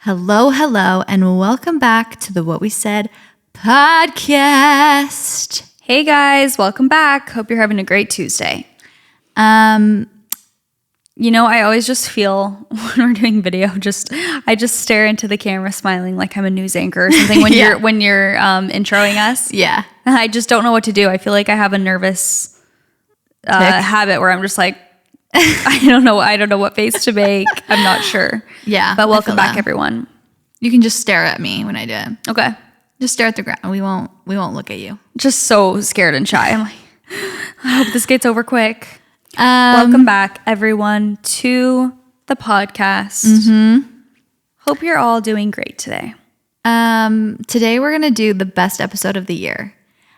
Hello, and welcome back to the What We Said podcast. Hey guys, welcome back. Hope you're having a great Tuesday. I always just feel when we're doing video, I just stare into the camera smiling like I'm a news anchor or something when you're introing us. Yeah. I just don't know what to do. I feel like I have a nervous habit where I'm just like, I don't know what face to make. I'm not sure. Yeah. But welcome back, everyone. You can just stare at me when I do it. Okay. Just stare at the ground. We won't look at you. Just so scared and shy. I'm like, I hope this gets over quick. Welcome back, everyone, to the podcast. Mm-hmm. Hope you're all doing great today. Today we're going to do the best episode of the year.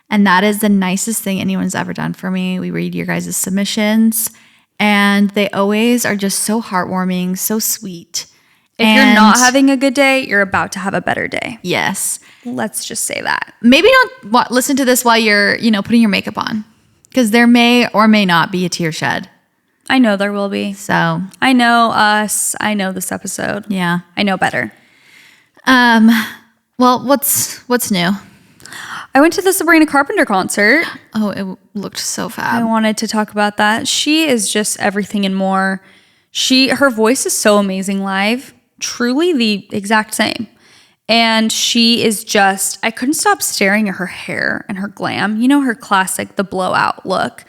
And that is the nicest thing anyone's ever done for me. We read your guys' submissions. And they always are just so heartwarming, so sweet. If you're not having a good day, you're about to have a better day. Yes. Let's just say that. Maybe don't listen to this while you're, putting your makeup on. Because there may or may not be a tear shed. I know there will be. So. I know us. I know this episode. Yeah. I know better. Well, what's new? I went to the Sabrina Carpenter concert. Oh, it looked so fab. I wanted to talk about that. She is just everything and more. Her voice is so amazing live. Truly the exact same. And she is just, I couldn't stop staring at her hair and her glam. You know, her classic, the blowout look.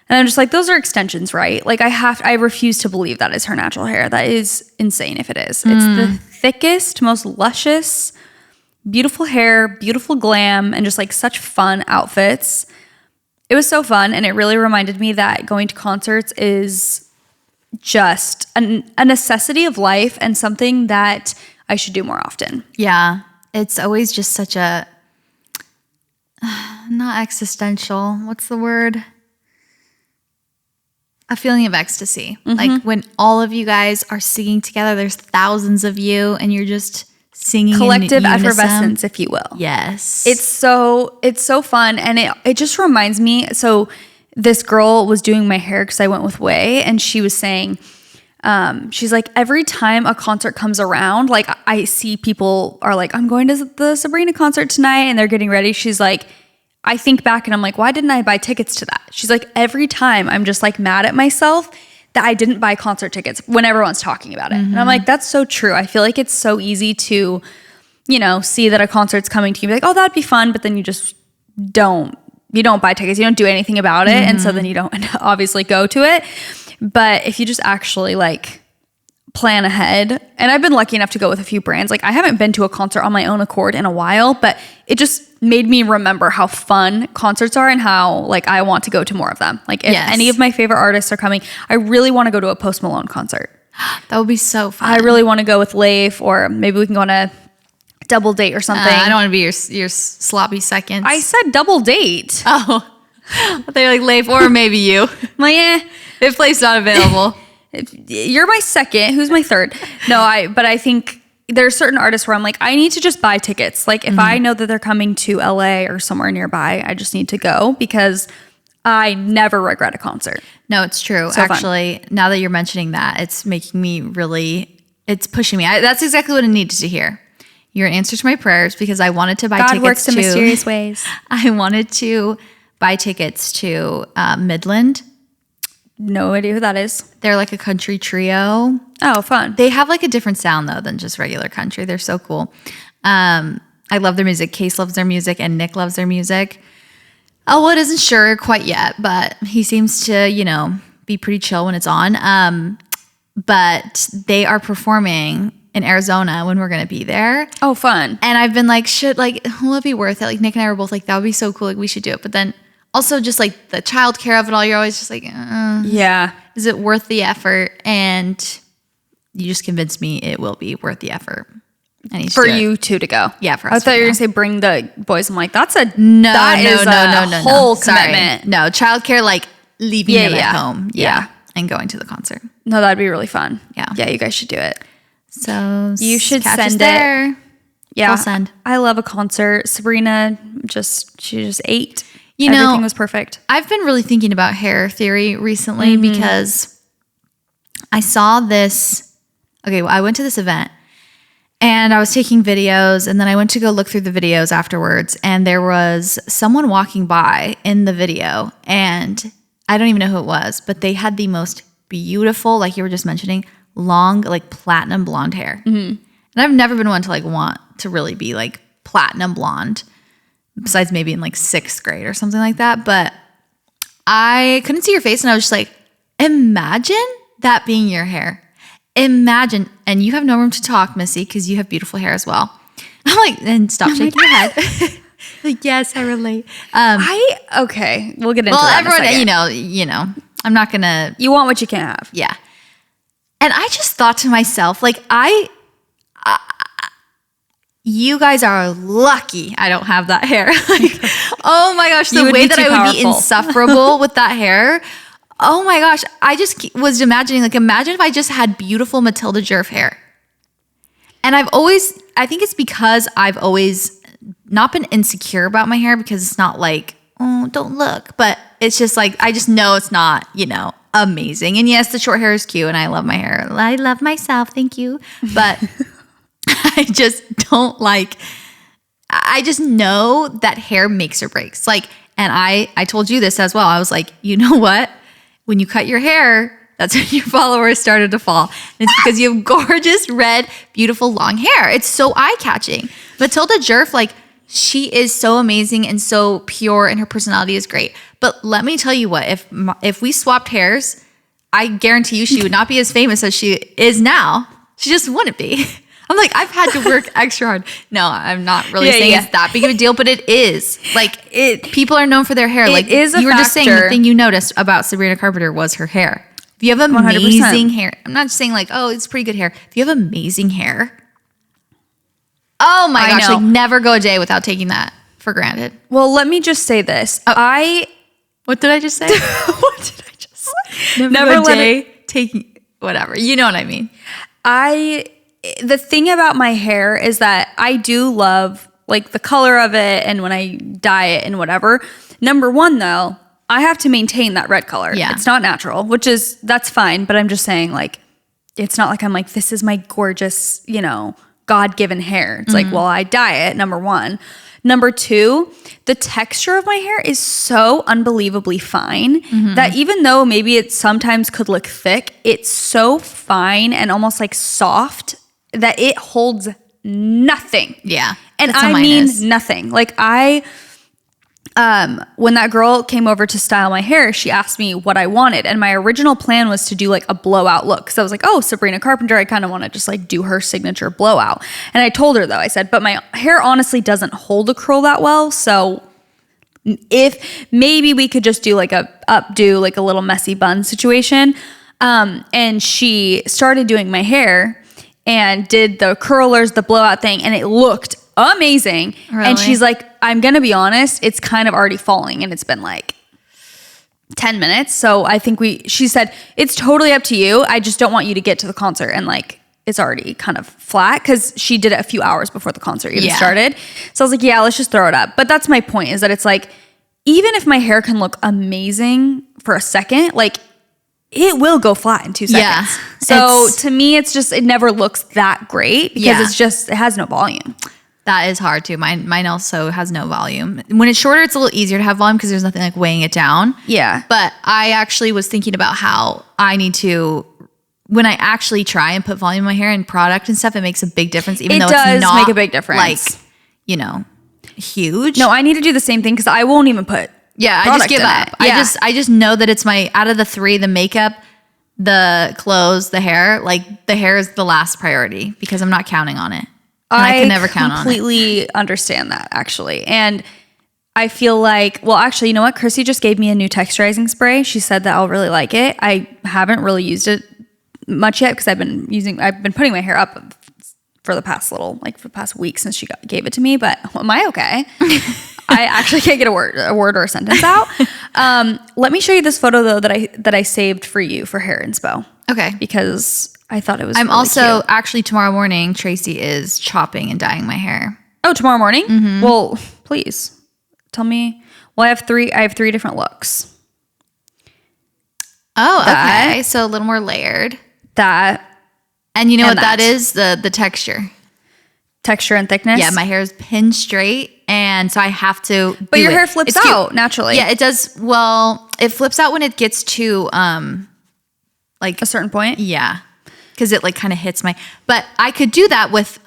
And I'm just like, those are extensions, right? Like I refuse to believe that is her natural hair. That is insane if it is. It's the thickest, most luscious, beautiful hair, beautiful glam, and just like such fun outfits. It was so fun, and it really reminded me that going to concerts is just a necessity of life and something that I should do more often. Yeah, it's always just such a, not existential, what's the word? A feeling of ecstasy. Mm-hmm. Like when all of you guys are singing together, there's thousands of you, and you're just singing collective in effervescence, if you will. Yes. It's so fun, and it just reminds me, so this girl was doing my hair because I went with Way, and she was saying, she's like, every time a concert comes around, like I see people are like, I'm going to the Sabrina concert tonight, and they're getting ready. She's like, I think back and I'm like, why didn't I buy tickets to that? She's like, every time I'm just like mad at myself that I didn't buy concert tickets when everyone's talking about it. Mm-hmm. And I'm like, that's so true. I feel like it's so easy to, see that a concert's coming to you, be like, oh, that'd be fun. But then you just don't buy tickets. You don't do anything about it. Mm-hmm. And so then you don't obviously go to it. But if you just actually like plan ahead, and I've been lucky enough to go with a few brands. Like I haven't been to a concert on my own accord in a while, but it just made me remember how fun concerts are and how like I want to go to more of them. Like if any of my favorite artists are coming, I really want to go to a Post Malone concert. That would be so fun. I really want to go with Leif, or maybe we can go on a double date or something. I don't want to be your sloppy seconds. I said double date. Oh, they're like Leif or maybe you. Like, if place not available. You're my second. Who's my third? But I think there are certain artists where I'm like, I need to just buy tickets. Like if I know that they're coming to LA or somewhere nearby, I just need to go because I never regret a concert. No, it's true. So actually, now that you're mentioning that, it's making me it's pushing me. That's exactly what I needed to hear. You're an answer to my prayers because I wanted to buy tickets to. God works in mysterious ways. I wanted to buy tickets to Midland. No idea who that is. They're like a country trio. Oh, fun. They have like a different sound though than just regular country. They're so cool. I love their music. Case loves their music and Nick loves their music. Elwood isn't sure quite yet, but he seems to, be pretty chill when it's on. But they are performing in Arizona when we're going to be there. Oh, fun. And I've been like, will it be worth it? Like Nick and I were both like, that would be so cool. Like we should do it. But then also just like the childcare of it all, you're always just like, yeah, is it worth the effort? And you just convinced me it will be worth the effort. For you two to go. Yeah, for us. I thought you were going to say bring the boys. I'm like, that's a no whole commitment. No, childcare, like leaving them at home. Yeah. And going to the concert. No, that'd be really fun. Yeah. Yeah, you guys should do it. So you should send it. There. Yeah. Full send. I love a concert. Sabrina, she just ate. Everything was perfect. I've been really thinking about hair theory recently because I saw this. Okay, well, I went to this event And I was taking videos, and then I went to go look through the videos afterwards, and there was someone walking by in the video, and I don't even know who it was, but they had the most beautiful, like you were just mentioning, long, like platinum blonde hair. Mm-hmm. And I've never been one to like want to really be like platinum blonde, besides maybe in like 6th grade or something like that. But I couldn't see your face, and I was just like, imagine that being your hair. Imagine, and you have no room to talk, Missy, because you have beautiful hair as well. I'm like, and stop shaking your head. Like, yes, I relate. Okay, we'll get into that everyone, in a second. you know, I'm not gonna. You want what you can't have. Yeah. And I just thought to myself, like, you guys are lucky I don't have that hair. Like, oh my gosh, the way that I would be insufferable with that hair. Oh my gosh, I just was imagining, like, imagine if I just had beautiful Matilda Djerf hair. And I think it's because I've always not been insecure about my hair, because it's not like, oh, don't look. But it's just like, I just know it's not, amazing. And yes, the short hair is cute, and I love my hair. I love myself, thank you. But I just don't like, I just know that hair makes or breaks. Like, and I told you this as well. I was like, you know what? When you cut your hair, that's when your followers started to fall. And it's because you have gorgeous, red, beautiful, long hair. It's so eye-catching. Matilda Djerf, like, she is so amazing and so pure, and her personality is great. But let me tell you what, if we swapped hairs, I guarantee you she would not be as famous as she is now. She just wouldn't be. I'm like, I've had to work extra hard. No, I'm not really saying it's that big of a deal, but it is. Like, people are known for their hair. It like is a you were just saying, the thing you noticed about Sabrina Carpenter was her hair. If you have amazing 100%. Hair, I'm not just saying like, oh, it's pretty good hair. If you have amazing hair, oh my gosh, like never go a day without taking that for granted. Well, let me just say this. What did I just say? What did I just say? Never go a day taking whatever. You know what I mean? The thing about my hair is that I do love like the color of it, and when I dye it and whatever. Number one, though, I have to maintain that red color. Yeah. It's not natural, that's fine. But I'm just saying, like, it's not like I'm like, this is my gorgeous, God-given hair. It's like, well, I dye it, number one. Number two, the texture of my hair is so unbelievably fine that even though maybe it sometimes could look thick, it's so fine and almost like soft that it holds nothing. Yeah. And I mean nothing. Like when that girl came over to style my hair, she asked me what I wanted. And my original plan was to do like a blowout look. Because I was like, oh, Sabrina Carpenter, I kind of want to just like do her signature blowout. And I told her though, I said, but my hair honestly doesn't hold a curl that well. So if maybe we could just do like do like a little messy bun situation. And she started doing my hair and did the curlers, the blowout thing, and it looked amazing. Really? And she's like, I'm going to be honest, it's kind of already falling, and it's been like 10 minutes. So I think she said, it's totally up to you. I just don't want you to get to the concert and like, it's already kind of flat, because she did it a few hours before the concert even started. So I was like, yeah, let's just throw it up. But that's my point, is that it's like, even if my hair can look amazing for a second, like, it will go flat in 2 seconds. Yeah. So to me, it's just, it never looks that great, because it has no volume. That is hard too. Mine also has no volume. When it's shorter, it's a little easier to have volume because there's nothing like weighing it down. Yeah. But I actually was thinking about how I need to, when I actually try and put volume in my hair and product and stuff, it makes a big difference, even though it's not make a big difference. Like, huge. No, I need to do the same thing, because I won't even put I just give up. Yeah. I just know that it's out of the three, the makeup, the clothes, the hair, like the hair is the last priority, because I'm not counting on it. And I can never count on it. I completely understand that, actually. And I feel like, well, actually, you know what? Chrissy just gave me a new texturizing spray. She said that I'll really like it. I haven't really used it much yet, because I've been putting my hair up for the past week since she gave it to me. But am I okay? I actually can't get a word or a sentence out. Let me show you this photo though that I saved for you for hair inspo. Okay. Because I thought it was. I'm really also cute. Actually tomorrow morning, Tracy is chopping and dyeing my hair. Oh, tomorrow morning? Mm-hmm. Well, please tell me. Well, I have three different looks. Oh, okay. So a little more layered. That. And you know what that is? The texture. Texture and thickness. Yeah, my hair is pinned straight, and so I have to. But your hair flips out naturally. Yeah, it does. Well, it flips out when it gets to like a certain point. Yeah, because it like kind of hits my. But I could do that with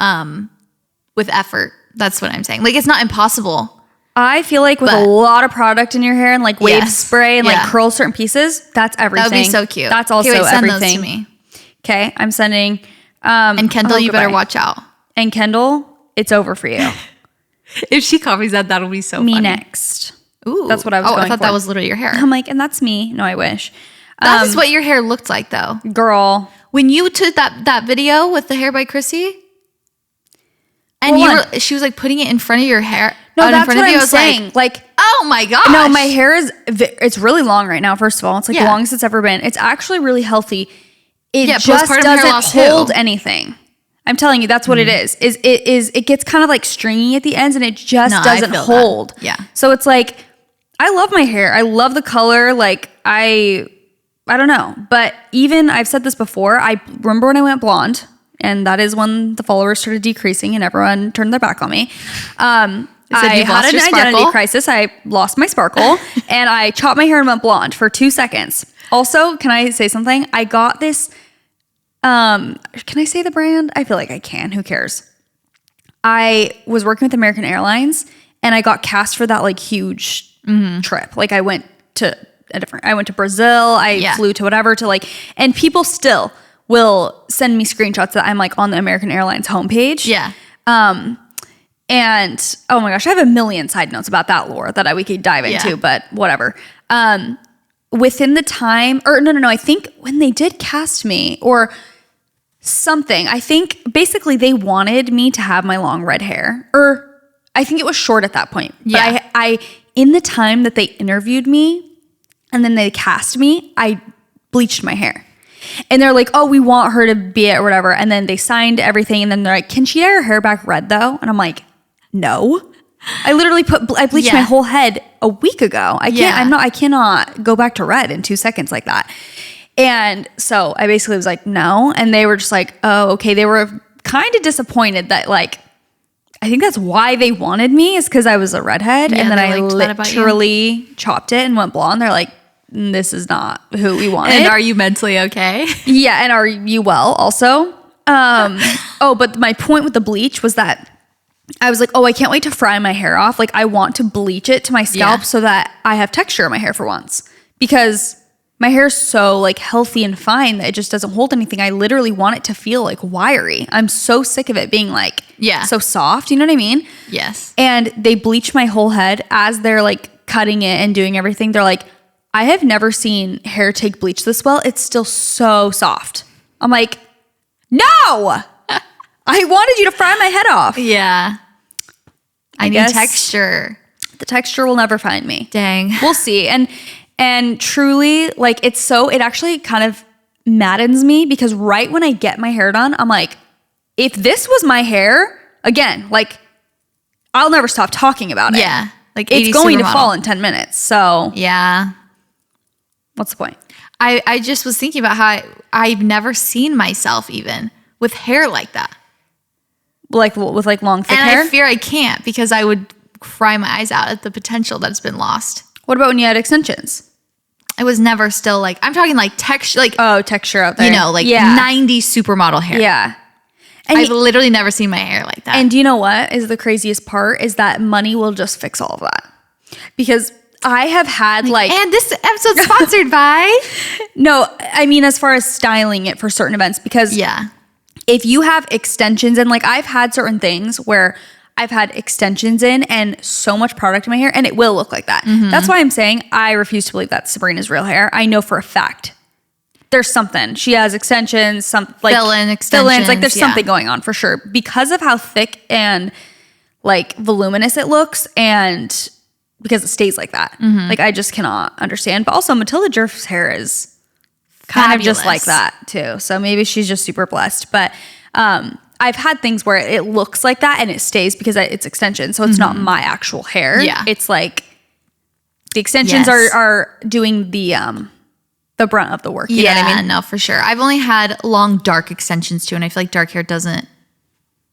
effort. That's what I'm saying. Like, it's not impossible. I feel like with a lot of product in your hair and like wave spray and like curl certain pieces, that's everything. That would be so cute. That's also send everything. Those to me. Okay, I'm sending. And Kendall, you better watch out. And Kendall, it's over for you. If she copies that, that'll be so me funny. Next. Ooh, that's what I was going for. I thought that was literally your hair. I'm like, and that's me. No, I wish. That is what your hair looked like, though. Girl, when you took that video with the hair by Chrissy. And she was like putting it in front of your hair. No, that's what I'm saying. Like, oh my gosh. No, my hair it's really long right now. First of all, it's like the longest it's ever been. It's actually really healthy. It just doesn't hold anything. I'm telling you, that's what it is. It gets kind of like stringy at the ends, and it just doesn't hold. Yeah. So it's like, I love my hair. I love the color. Like I don't know, but even I've said this before. I remember when I went blonde. And that is when the followers started decreasing and everyone turned their back on me. I had an identity crisis. I lost my sparkle and I chopped my hair and went blonde for 2 seconds. Also, can I say something? I got this, can I say the brand? I feel like I can. Who cares? I was working with American Airlines and I got cast for that like huge trip. Like I went to Brazil. I flew to whatever to like, and people still will send me screenshots that I'm like on the American Airlines homepage. Yeah. And oh my gosh, I have a million side notes about that lore that we could dive into, but whatever. Within the time, or no, I think when they did cast me or something, I think basically they wanted me to have my long red hair, or I think it was short at that point. Yeah. But I in the time that they interviewed me and then they cast me, I bleached my hair. And they're like, oh, we want her to be it or whatever. And then they signed everything. And then they're like, can she dye her hair back red though? And I'm like, no. I literally bleached my whole head a week ago. I cannot go back to red in 2 seconds like that. And so I basically was like, no. And they were just like, oh, okay. They were kind of disappointed that like, I think that's why they wanted me, is because I was a redhead. And then I literally chopped it and went blonde. They're like, this is not who we wanted. And are you mentally okay? Yeah, and are you well also? But my point with the bleach was that I was like, oh, I can't wait to fry my hair off. Like, I want to bleach it to my scalp so that I have texture in my hair for once. Because my hair is so like healthy and fine that it just doesn't hold anything. I literally want it to feel like wiry. I'm so sick of it being like so soft. You know what I mean? Yes. And they bleached my whole head as they're like cutting it and doing everything. They're like, I have never seen hair take bleach this well. It's still so soft. I'm like, no, I wanted you to fry my head off. Yeah. I need texture. The texture will never find me. Dang. We'll see. And truly, like, it actually kind of maddens me because right when I get my hair done, I'm like, if this was my hair, again, like, I'll never stop talking about it. Yeah. Like, it's going to fall in 10 minutes. So yeah. What's the point? I just was thinking about how I've never seen myself even with hair like that. Like with like long, thick hair? And I fear I can't because I would cry my eyes out at the potential that's been lost. What about when you had extensions? It was never still like, I'm talking like texture, like, texture out there. You know, like 90s supermodel hair. Yeah. And I've literally never seen my hair like that. And do you know what is the craziest part is that money will just fix all of that. Because I have had like and this episode's sponsored by. No, I mean, as far as styling it for certain events, because if you have extensions and like I've had certain things where I've had extensions in and so much product in my hair and it will look like that. Mm-hmm. That's why I'm saying I refuse to believe that's Sabrina's real hair. I know for a fact there's something. She has extensions, some like fill-in extensions. Like there's something going on for sure because of how thick and like voluminous it looks and because it stays like that. Mm-hmm. Like I just cannot understand. But also Matilda Jerf's hair is kind of just like that too. So maybe she's just super blessed. But I've had things where it looks like that and it stays because it's extensions. So it's not my actual hair. Yeah. It's like the extensions are doing the brunt of the work. You know what I mean? No, for sure. I've only had long dark extensions too. And I feel like dark hair doesn't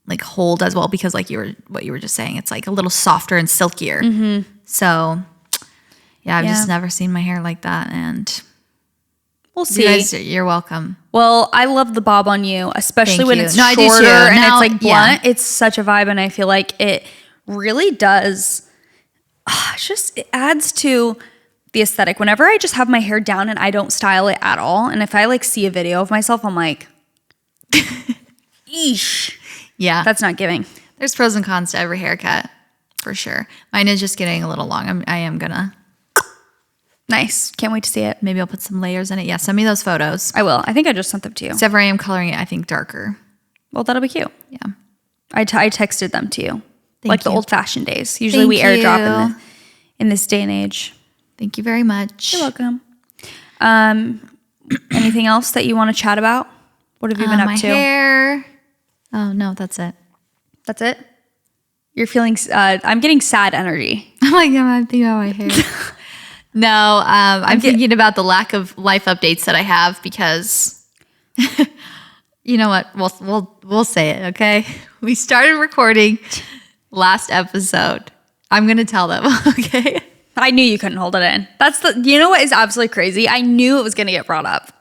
like hold as well because like what you were just saying, it's like a little softer and silkier. Mm-hmm. So yeah, I've just never seen my hair like that, and we'll see. You guys, you're welcome. Well, I love the bob on you, especially when it's shorter and it's like blunt. It's such a vibe, and I feel like it really does. It adds to the aesthetic. Whenever I just have my hair down and I don't style it at all, and if I like see a video of myself, I'm like, eesh. Yeah. That's not giving. There's pros and cons to every haircut, for sure. Mine is just getting a little long. I am gonna. Nice. Can't wait to see it. Maybe I'll put some layers in it. Yeah, send me those photos. I will. I think I just sent them to you. Except for I am coloring it, I think, darker. Well, that'll be cute. Yeah. I texted them to you. Thank the old-fashioned days. Usually we airdrop in this day and age. Thank you very much. You're welcome. Anything else that you want to chat about? What have you been up to? My hair. Oh, no, that's it. That's it? You're feeling, I'm getting sad energy. Oh my God, I'm thinking about my hair. No, I'm thinking about the lack of life updates that I have because, you know what? We'll say it, okay? We started recording last episode. I'm going to tell them, okay? I knew you couldn't hold it in. You know what is absolutely crazy? I knew it was going to get brought up.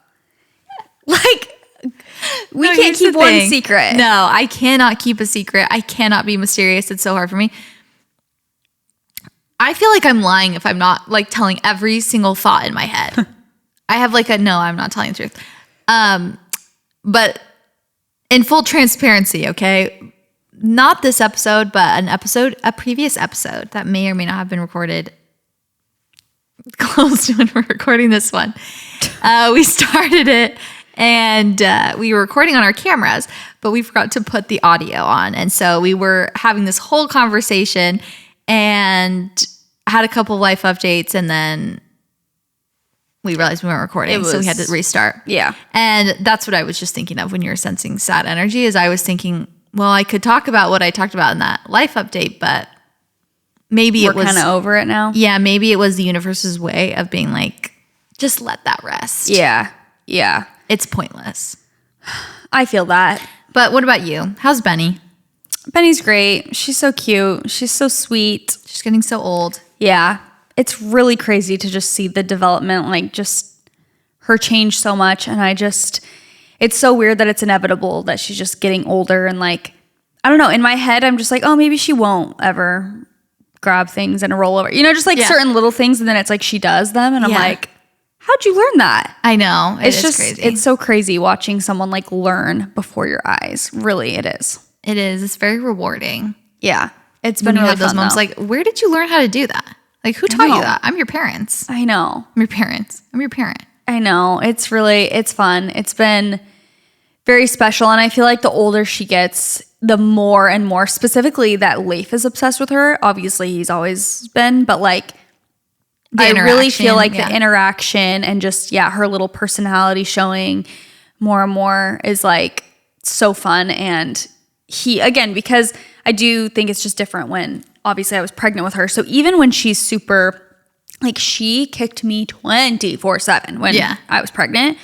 Like, we can't keep one secret. No, I cannot keep a secret. I cannot be mysterious. It's so hard for me. I feel like I'm lying if I'm not like telling every single thought in my head. I have like no, I'm not telling the truth. But in full transparency, okay? Not this episode, but a previous episode that may or may not have been recorded close to when we're recording this one. We started it and we were recording on our cameras, but we forgot to put the audio on. And so we were having this whole conversation and had a couple life updates, and then we realized we weren't recording, so we had to restart. Yeah. And that's what I was just thinking of when you were sensing sad energy, is I was thinking, well, I could talk about what I talked about in that life update, but maybe we're kind of over it now. Yeah, maybe it was the universe's way of being like, just let that rest. Yeah. Yeah. It's pointless. I feel that. But what about you? How's Benny? Benny's great. She's so cute. She's so sweet. She's getting so old. Yeah. It's really crazy to just see the development, like just her change so much. And it's so weird that it's inevitable that she's just getting older. And like, I don't know, in my head, I'm just like, oh, maybe she won't ever grab things in a rollover. You know, just like certain little things. And then it's like she does them. And I'm like, how'd you learn that? I know. It's just crazy. It's so crazy watching someone like learn before your eyes. Really, it is. It is. It's very rewarding. Yeah. It's been really fun, moments like, where did you learn how to do that? Like, who taught you that? I'm your parents. I know. I'm your parents. I'm your parent. I know. It's fun. It's been very special. And I feel like the older she gets, the more and more, specifically that Leif is obsessed with her. Obviously, he's always been, but like, I really feel like the interaction and just, her little personality showing more and more is like so fun. And because I do think it's just different when obviously I was pregnant with her. So even when she's super, like she kicked me 24/7 when I was pregnant.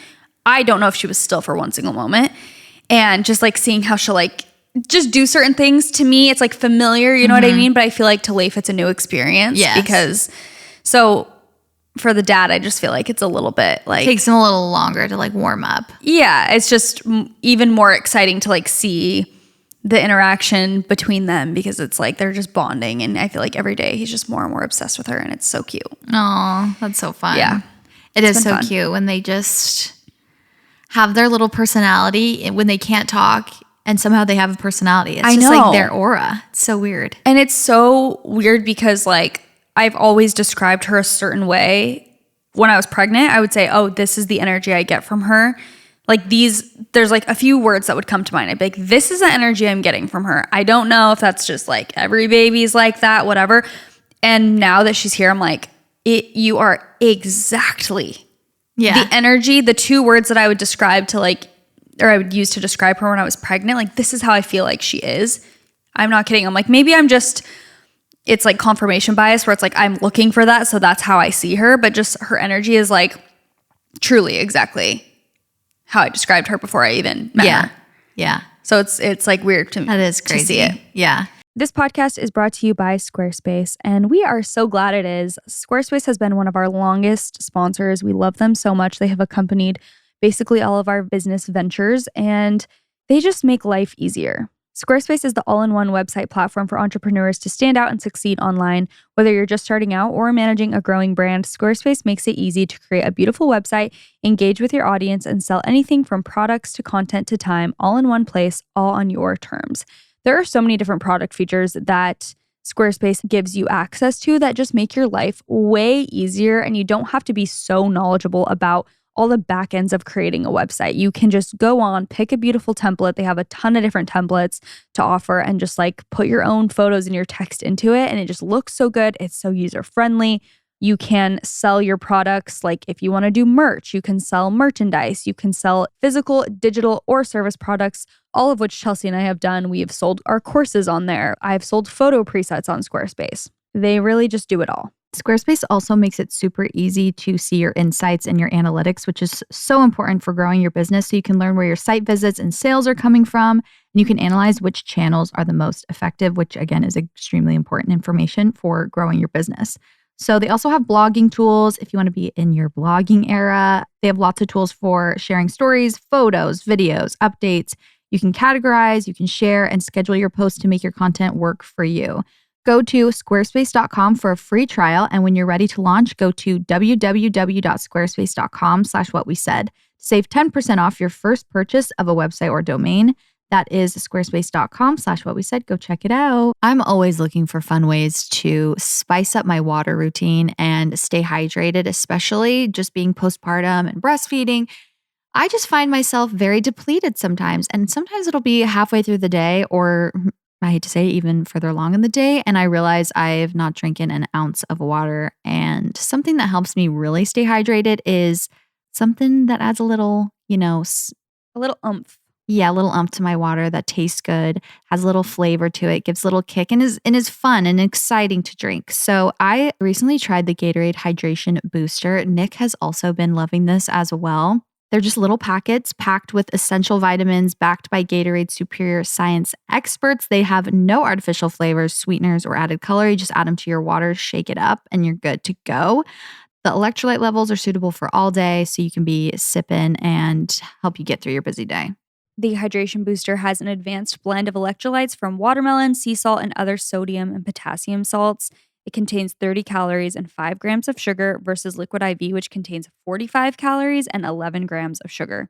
I don't know if she was still for one single moment. And just like seeing how she'll like just do certain things to me, it's like familiar, you know what I mean? But I feel like to Leif, it's a new experience. Yes. Because so for the dad, I just feel like it's a little bit like. Takes him a little longer to like warm up. Yeah. It's just even more exciting to like see the interaction between them because it's like they're just bonding. And I feel like every day he's just more and more obsessed with her and it's so cute. Oh, that's so fun. Yeah. It is so cute when they just have their little personality when they can't talk and somehow they have a personality. It's just like their aura. It's so weird. And it's so weird because like I've always described her a certain way. When I was pregnant, I would say, oh, this is the energy I get from her. Like there's like a few words that would come to mind. I'd be like, this is the energy I'm getting from her. I don't know if that's just like every baby's like that, whatever. And now that she's here, I'm like, you are exactly the energy, the two words that I would describe to like, or I would use to describe her when I was pregnant. Like, this is how I feel like she is. I'm not kidding. I'm like, maybe it's like confirmation bias where it's like, I'm looking for that. So that's how I see her. But just her energy is like truly exactly how I described her before I even met her. Yeah. So it's like weird to That is crazy. To see it. Yeah. This podcast is brought to you by Squarespace, and we are so glad it is. Squarespace has been one of our longest sponsors. We love them so much. They have accompanied basically all of our business ventures, and they just make life easier. Squarespace is the all-in-one website platform for entrepreneurs to stand out and succeed online. Whether you're just starting out or managing a growing brand, Squarespace makes it easy to create a beautiful website, engage with your audience, and sell anything from products to content to time, all in one place, all on your terms. There are so many different product features that Squarespace gives you access to that just make your life way easier, and you don't have to be so knowledgeable about all the back ends of creating a website. You can just go on, pick a beautiful template. They have a ton of different templates to offer, and just like put your own photos and your text into it, and it just looks so good. It's so user-friendly. You can sell your products. Like if you want to do merch, you can sell merchandise. You can sell physical, digital, or service products, all of which Chelsea and I have done. We have sold our courses on there. I've sold photo presets on Squarespace. They really just do it all. Squarespace also makes it super easy to see your insights and your analytics, which is so important for growing your business. So you can learn where your site visits and sales are coming from, and you can analyze which channels are the most effective, which again is extremely important information for growing your business. So they also have blogging tools if you want to be in your blogging era. They have lots of tools for sharing stories, photos, videos, updates. You can categorize, you can share, and schedule your posts to make your content work for you. Go to squarespace.com for a free trial. And when you're ready to launch, go to www.squarespace.com/whatwesaid. Save 10% off your first purchase of a website or domain. That is squarespace.com/whatwesaid. Go check it out. I'm always looking for fun ways to spice up my water routine and stay hydrated, especially just being postpartum and breastfeeding. I just find myself very depleted sometimes. And sometimes it'll be halfway through the day, or I hate to say even further along in the day, and I realize I've not drinking an ounce of water. And something that helps me really stay hydrated is something that adds a little, a little oomph. Yeah, a little umph to my water that tastes good, has a little flavor to it, gives a little kick, and is fun and exciting to drink. So I recently tried the Gatorade Hydration Booster. Nick has also been loving this as well. They're just little packets packed with essential vitamins backed by Gatorade superior science experts. They have no artificial flavors, sweeteners, or added color. You just add them to your water, shake it up, and you're good to go. The electrolyte levels are suitable for all day, so you can be sipping and help you get through your busy day. The hydration booster has an advanced blend of electrolytes from watermelon, sea salt, and other sodium and potassium salts. It contains 30 calories and 5 grams of sugar versus Liquid IV, which contains 45 calories and 11 grams of sugar.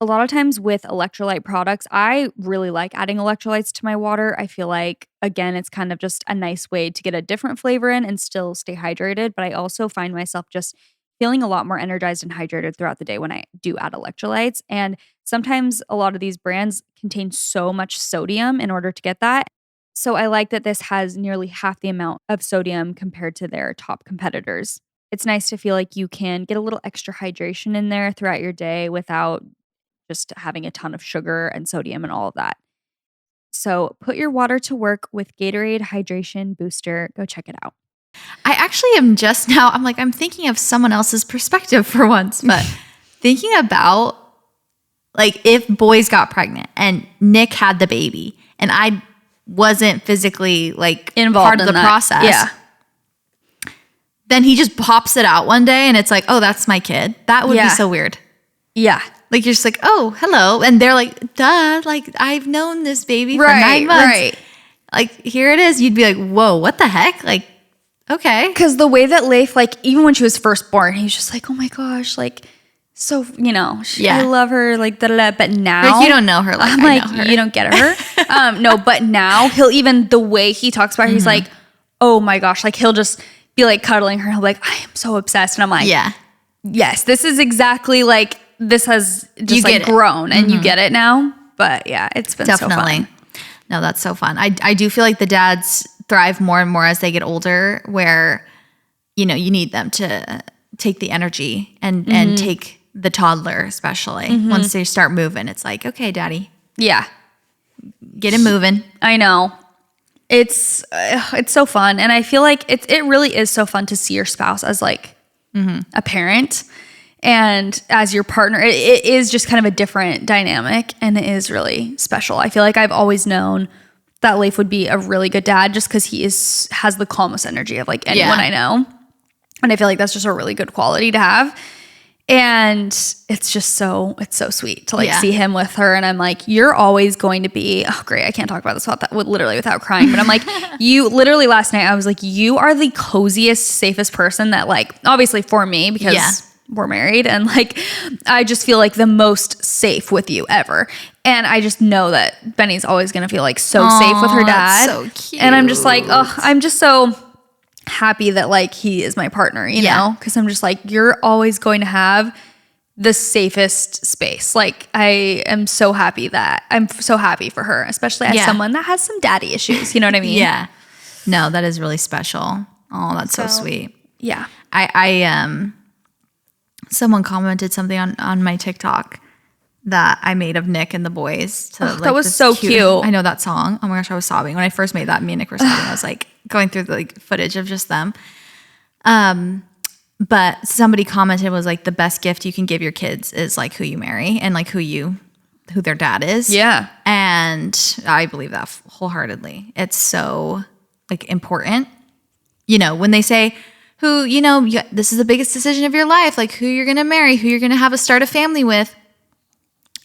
A lot of times with electrolyte products, I really like adding electrolytes to my water. I feel like, again, it's kind of just a nice way to get a different flavor in and still stay hydrated. But I also find myself just feeling a lot more energized and hydrated throughout the day when I do add electrolytes. And sometimes a lot of these brands contain so much sodium in order to get that. So I like that this has nearly half the amount of sodium compared to their top competitors. It's nice to feel like you can get a little extra hydration in there throughout your day without just having a ton of sugar and sodium and all of that. So put your water to work with Gatorade Hydration Booster. Go check it out. I actually am just now, I'm thinking of someone else's perspective for once, but thinking about like if boys got pregnant and Nick had the baby and I wasn't physically like involved part of the process. Yeah. Then he just pops it out one day and it's like, oh, that's my kid. That would be so weird. Yeah. Like you're just like, oh, hello. And they're like, duh, like I've known this baby for 9 months. Right. Like here it is. You'd be like, whoa, what the heck? Like, okay. Because the way that Leif, like even when she was first born, he was just like, oh my gosh, like, so, I love her, like, da-da-da. But now. Like, you don't know her like I'm I like, know her. You don't get her. No, but now he'll even, the way he talks about her, he's like, oh my gosh. Like, he'll just be like cuddling her. He'll be like, I am so obsessed. And I'm like, yeah. Yes, this is exactly like, this has just like grown and you get it now. But yeah, it's been so fun. No, that's so fun. I do feel like the dads thrive more and more as they get older where, you need them to take the energy and take the toddler, especially once they start moving. It's like, okay, daddy. Yeah. Get him moving. I know. It's so fun. And I feel like it really is so fun to see your spouse as like a parent. and as your partner, it is just kind of a different dynamic, and it is really special. I feel like I've always known that Leif would be a really good dad just because he has the calmest energy of like anyone I know. And I feel like that's just a really good quality to have. And it's so sweet to like see him with her. And I'm like, you're always going to be, oh great, I can't talk about this literally without crying. But I'm like, you literally last night I was like, you are the coziest, safest person that like, obviously for me because we're married, and like, I just feel like the most safe with you ever. And I just know that Benny's always going to feel like so safe with her dad. So cute. And I'm just like, oh, I'm just so happy that like he is my partner, you know, because I'm just like, you're always going to have the safest space. Like I'm so happy for her, especially as someone that has some daddy issues, you know what I mean? Yeah. No, that is really special. Oh, that's so sweet. Yeah. I someone commented something on my TikTok that I made of Nick and the boys. That was so cute. I know that song. Oh my gosh, I was sobbing. When I first made that, me and Nick were sobbing. I was like going through the like footage of just them. But somebody commented was like, the best gift you can give your kids is like who you marry and like who their dad is. Yeah. And I believe that wholeheartedly. It's so like important. You know, when they say who, you know, this is the biggest decision of your life, like who you're going to marry, who you're going to start a family with.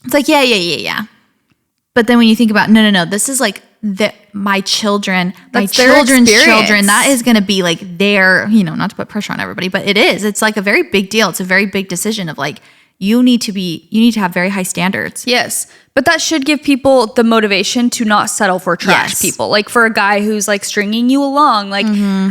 It's like, yeah. But then when you think about, no, this is like my children, my children's children, that is going to be like their, you know, not to put pressure on everybody, but it is. It's like a very big deal. It's a very big decision of like, you need to have very high standards. Yes. But that should give people the motivation to not settle for trash people. Like for a guy who's like stringing you along, like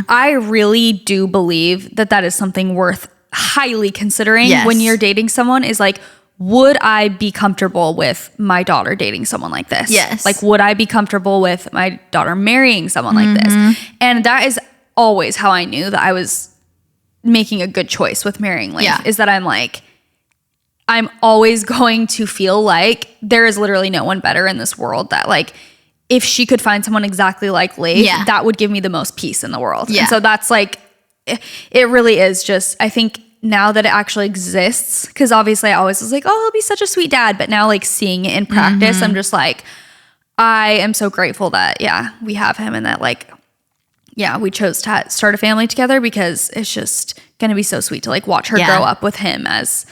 I really do believe that is something worth highly considering when you're dating someone is like, would I be comfortable with my daughter dating someone like this? Yes. Like, would I be comfortable with my daughter marrying someone like this? And that is always how I knew that I was making a good choice with marrying Leif, is that I'm like, I'm always going to feel like there is literally no one better in this world that like, if she could find someone exactly like Leif, that would give me the most peace in the world. Yeah. And so that's like, it really is just, I think, now that it actually exists, because obviously I always was like, oh, he'll be such a sweet dad. But now like seeing it in practice, I'm just like, I am so grateful that, we have him and that like, we chose to start a family together because it's just going to be so sweet to like watch her grow up with him as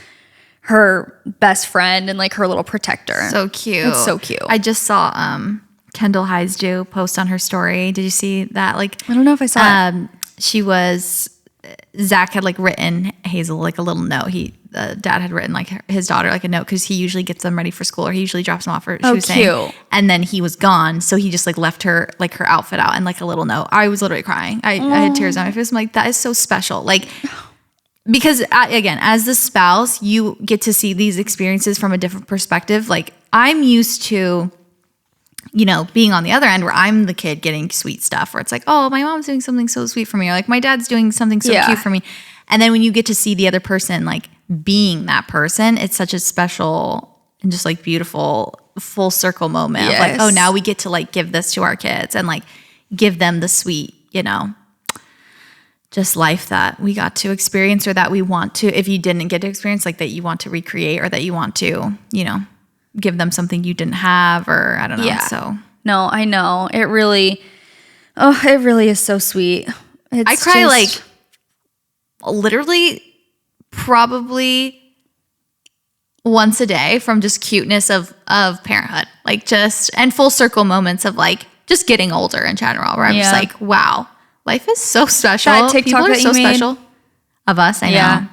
her best friend and like her little protector. So cute. It's so cute. I just saw Kendall Heisdu post on her story. Did you see that? Like, I don't know if I saw it. Zach had like written Hazel like a little note. The dad had written like his daughter like a note because he usually gets them ready for school or he usually drops them off. Or she was saying, and then he was gone, so he just like left her like her outfit out and like a little note. I was literally crying. I had tears on my face. I'm like, that is so special. Like, because again, as the spouse, you get to see these experiences from a different perspective. Like I'm used to, you know, being on the other end where I'm the kid getting sweet stuff where it's like, oh, my mom's doing something so sweet for me. Or like my dad's doing something so cute for me. And then when you get to see the other person, like being that person, it's such a special and just like beautiful full circle moment of like, oh, now we get to like give this to our kids and like give them the sweet, you know, just life that we got to experience or that we want to, if you didn't get to experience, like that you want to recreate or that you want to, you know, give them something you didn't have or I don't know. Yeah. So no, I know. It really is so sweet. I cry like literally probably once a day from just cuteness of parenthood. Like just, and full circle moments of like just getting older in general where I'm just like, wow, life is so special. That TikTok People are that so you made special of us. I know.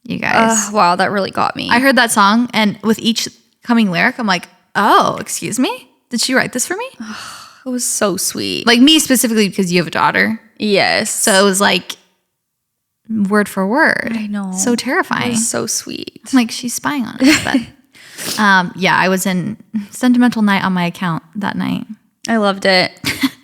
You guys. Wow, that really got me. I heard that song and with each coming lyric, I'm like, oh, excuse me? Did she write this for me? It was so sweet. Like me specifically because you have a daughter. Yes. So it was like word for word. I know. So terrifying. It was so sweet. I'm like, she's spying on us. But I was in sentimental night on my account that night. I loved it.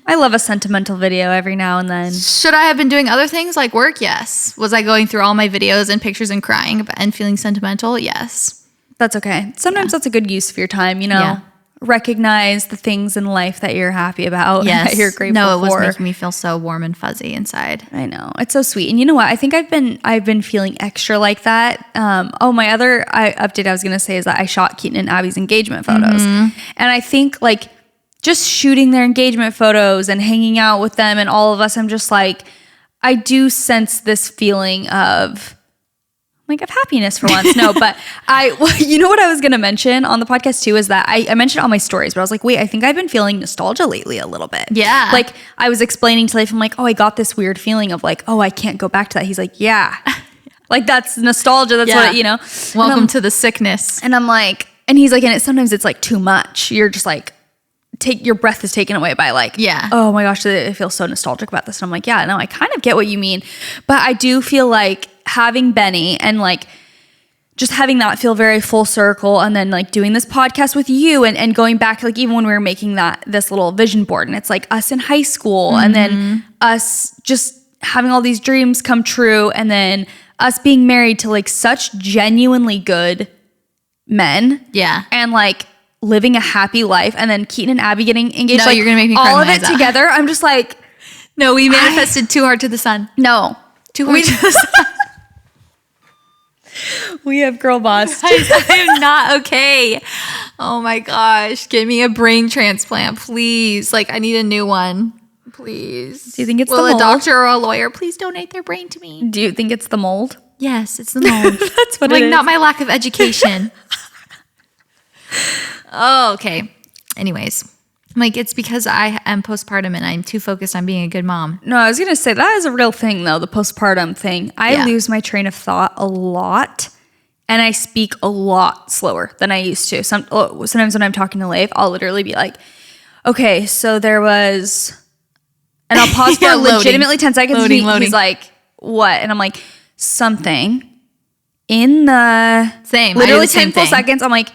I love a sentimental video every now and then. Should I have been doing other things like work? Yes. Was I going through all my videos and pictures and crying and feeling sentimental? Yes. That's okay. Sometimes that's a good use of your time, you know? Yeah. recognize the things in life that you're happy about and that you're grateful for. No, it was making me feel so warm and fuzzy inside. I know. It's so sweet. And you know what? I think I've been feeling extra like that. My other update I was going to say is that I shot Keaton and Abby's engagement photos. And I think like just shooting their engagement photos and hanging out with them and all of us, I'm just like, I do sense this feeling of happiness for once. No, but you know what I was going to mention on the podcast too, is that I mentioned all my stories, but I was like, wait, I think I've been feeling nostalgia lately a little bit. Yeah. Like I was explaining to Leif, I'm like, oh, I got this weird feeling of like, oh, I can't go back to that. He's like, yeah, like that's nostalgia. That's what, you know, welcome to the sickness. And I'm like, and he's like, and sometimes it's like too much. You're just like, your breath is taken away by like, oh my gosh, I feel so nostalgic about this. And I'm like, yeah, no, I kind of get what you mean. But I do feel like having Benny and like just having that feel very full circle, and then like doing this podcast with you and going back, like even when we were making this little vision board, and it's like us in high school and then us just having all these dreams come true, and then us being married to like such genuinely good men. Yeah. And like living a happy life, and then Keaton and Abby getting engaged. No, like, you're gonna make me cry. All of it together. I'm just like, no, we manifested too hard to the sun. No, too hard to the sun. We have girl boss. I am not okay. Oh my gosh, give me a brain transplant, please. Like I need a new one, please. Do you think it's Will the mold? A doctor or a lawyer please donate their brain to me? Do you think it's the mold? Yes, it's the mold. That's what like it is. Not my lack of education. Oh, okay. Anyways, like it's because I am postpartum and I'm too focused on being a good mom. No, I was going to say that is a real thing though, the postpartum thing. I lose my train of thought a lot, and I speak a lot slower than I used to. Sometimes when I'm talking to Leif, I'll literally be like, okay, so there was, and I'll pause for legitimately 10 seconds. Loading. He's like, what? And I'm like, something in the same. Literally 10 full seconds. I'm like,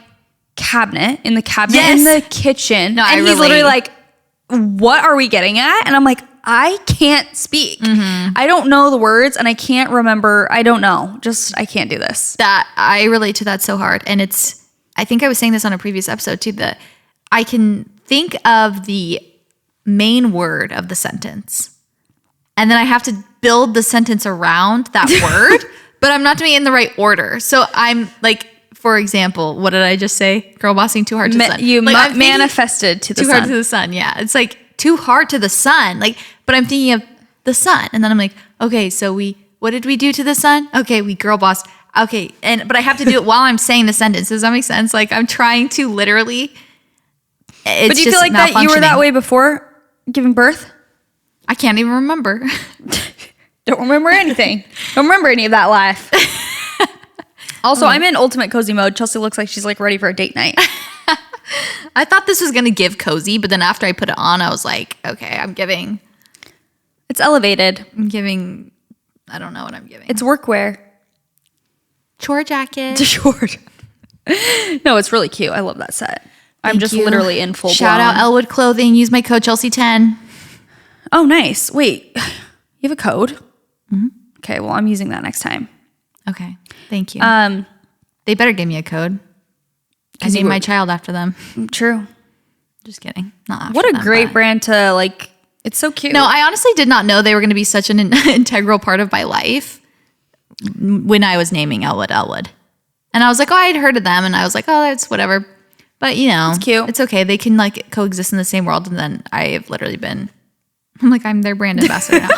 cabinet in the kitchen. No, and he's literally like, what are we getting at? And I'm like, I can't speak. I don't know the words and I can't remember. I don't know. I can't do this. That I relate to that so hard. And I think I was saying this on a previous episode too, that I can think of the main word of the sentence and then I have to build the sentence around that word, but I'm not doing it in the right order. So I'm like, for example, what did I just say? Girl bossing too hard to the sun. You like, manifested to the sun. Too hard to the sun. Yeah. It's like too hard to the sun. Like, but I'm thinking of the sun. And then I'm like, okay, so what did we do to the sun? Okay, we girl bossed. Okay. But I have to do it while I'm saying the sentence. Does that make sense? Like I'm trying to literally. But do you feel like that you were that way before giving birth? I can't even remember. Don't remember anything. Don't remember any of that life. Also, I'm in ultimate cozy mode. Chelsea looks like she's like ready for a date night. I thought this was going to give cozy, but then after I put it on, I was like, okay, It's elevated. I'm giving, I don't know what I'm giving. It's workwear. Chore jacket. Short. No, it's really cute. I love that set. I'm just literally in full Shout blown. out Elwood Clothing. Use my code Chelsea10. Oh, nice. Wait, you have a code? Mm-hmm. Okay, well, I'm using that next time. Okay, thank you. They better give me a code. I named my child after them. True. Just kidding. Not after What a them, great brand to like. It's so cute. No, I honestly did not know they were going to be such an integral part of my life when I was naming Elwood. And I was like, oh, I'd heard of them. And I was like, oh, that's whatever. But you know, it's cute. It's okay. They can like coexist in the same world. And then I have literally I'm like, I'm their brand ambassador now.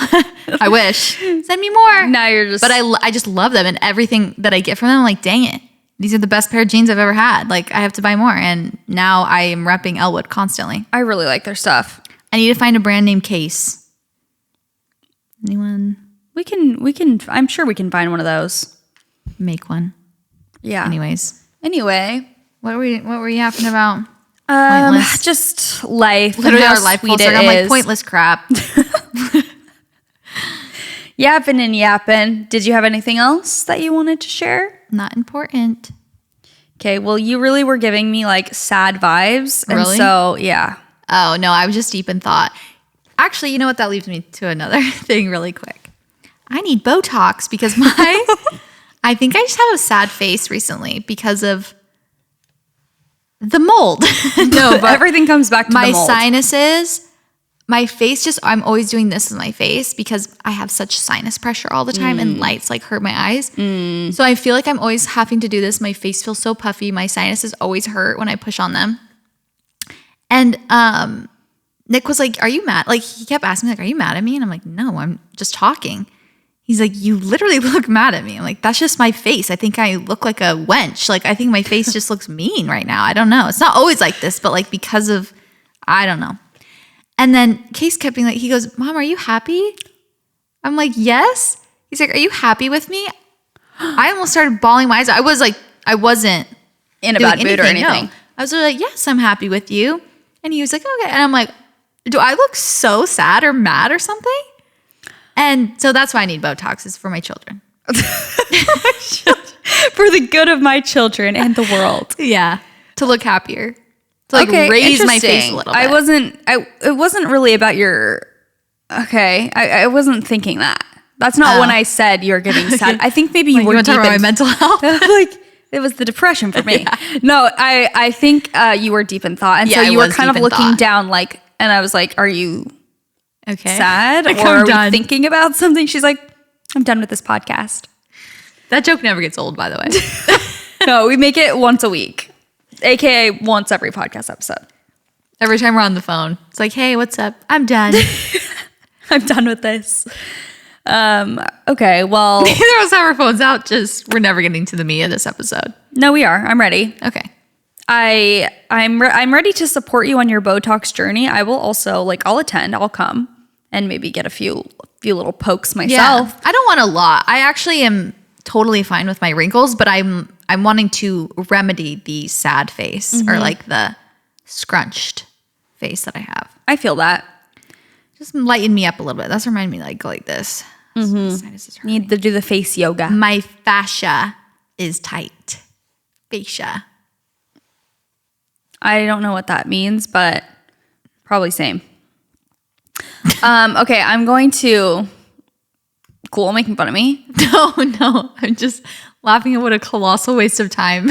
I wish. Send me more. Now you're just. But I just love them, and everything that I get from them, I'm like, dang it. These are the best pair of jeans I've ever had. Like, I have to buy more. And now I am repping Elwood constantly. I really like their stuff. I need to find a brand name case. Anyone? We can, I'm sure we can find one of those. Make one. Yeah. Anyway, what were you yapping about? Pointless. Just life. Literally our life full circle. I'm like, pointless crap. Yapping and yapping. Did you have anything else that you wanted to share? Not important. Okay, well, you really were giving me like sad vibes. And really? So, yeah. Oh, no, I was just deep in thought. Actually, you know what? That leads me to another thing really quick. I need Botox because I think I just have a sad face recently because of the mold. No, but everything comes back to my the mold. sinuses, my face I'm always doing this with my face because I have such sinus pressure all the time and lights like hurt my eyes. So I feel like I'm always having to do this. My face feels so puffy. My sinuses always hurt when I push on them. And Nick was like, are you mad? Like he kept asking me like, are you mad at me? And I'm like, no, I'm just talking. He's like, you literally look mad at me. I'm like, that's just my face. I think I look like a wench. Like, I think my face just looks mean right now. I don't know. It's not always like this, but like because of, I don't know. And then Case kept being like, he goes, Mom, are you happy? I'm like, yes. He's like, are you happy with me? I almost started bawling my eyes out. I wasn't in a bad mood or anything. No. I was really like, yes, I'm happy with you. And he was like, okay. And I'm like, do I look so sad or mad or something? And so that's why I need Botox is for my children. For the good of my children and the world. Yeah. To look happier. To like raise my face a little bit. It wasn't really about your, I wasn't thinking that. That's not when I said you're getting sad. I think maybe you were talking about my mental health. Like it was the depression for me. Yeah. No, I think you were deep in thought. And so you were kind of looking down like, and I was like, are you sad? Like, or are we thinking about something? She's like, I'm done with this podcast. That joke never gets old, by the way. No, we make it once a week. AKA once every podcast episode. Every time we're on the phone. It's like, hey, what's up? I'm done. I'm done with this. Okay, well. Neither of us have our phones out. Just, we're never getting to the meat of this episode. No, we are. I'm ready. Okay. I'm ready to support you on your Botox journey. I will also, I'll attend. I'll come and maybe get a few little pokes myself. Yeah, I don't want a lot. I actually am totally fine with my wrinkles, but I'm wanting to remedy the sad face or like the scrunched face that I have. I feel that. Just lighten me up a little bit. That's reminding me go like this. Need to do the face yoga. My fascia is tight. Fascia. I don't know what that means, but probably same. Okay, I'm going to... Cool, making fun of me? No. I'm just laughing at what a colossal waste of time.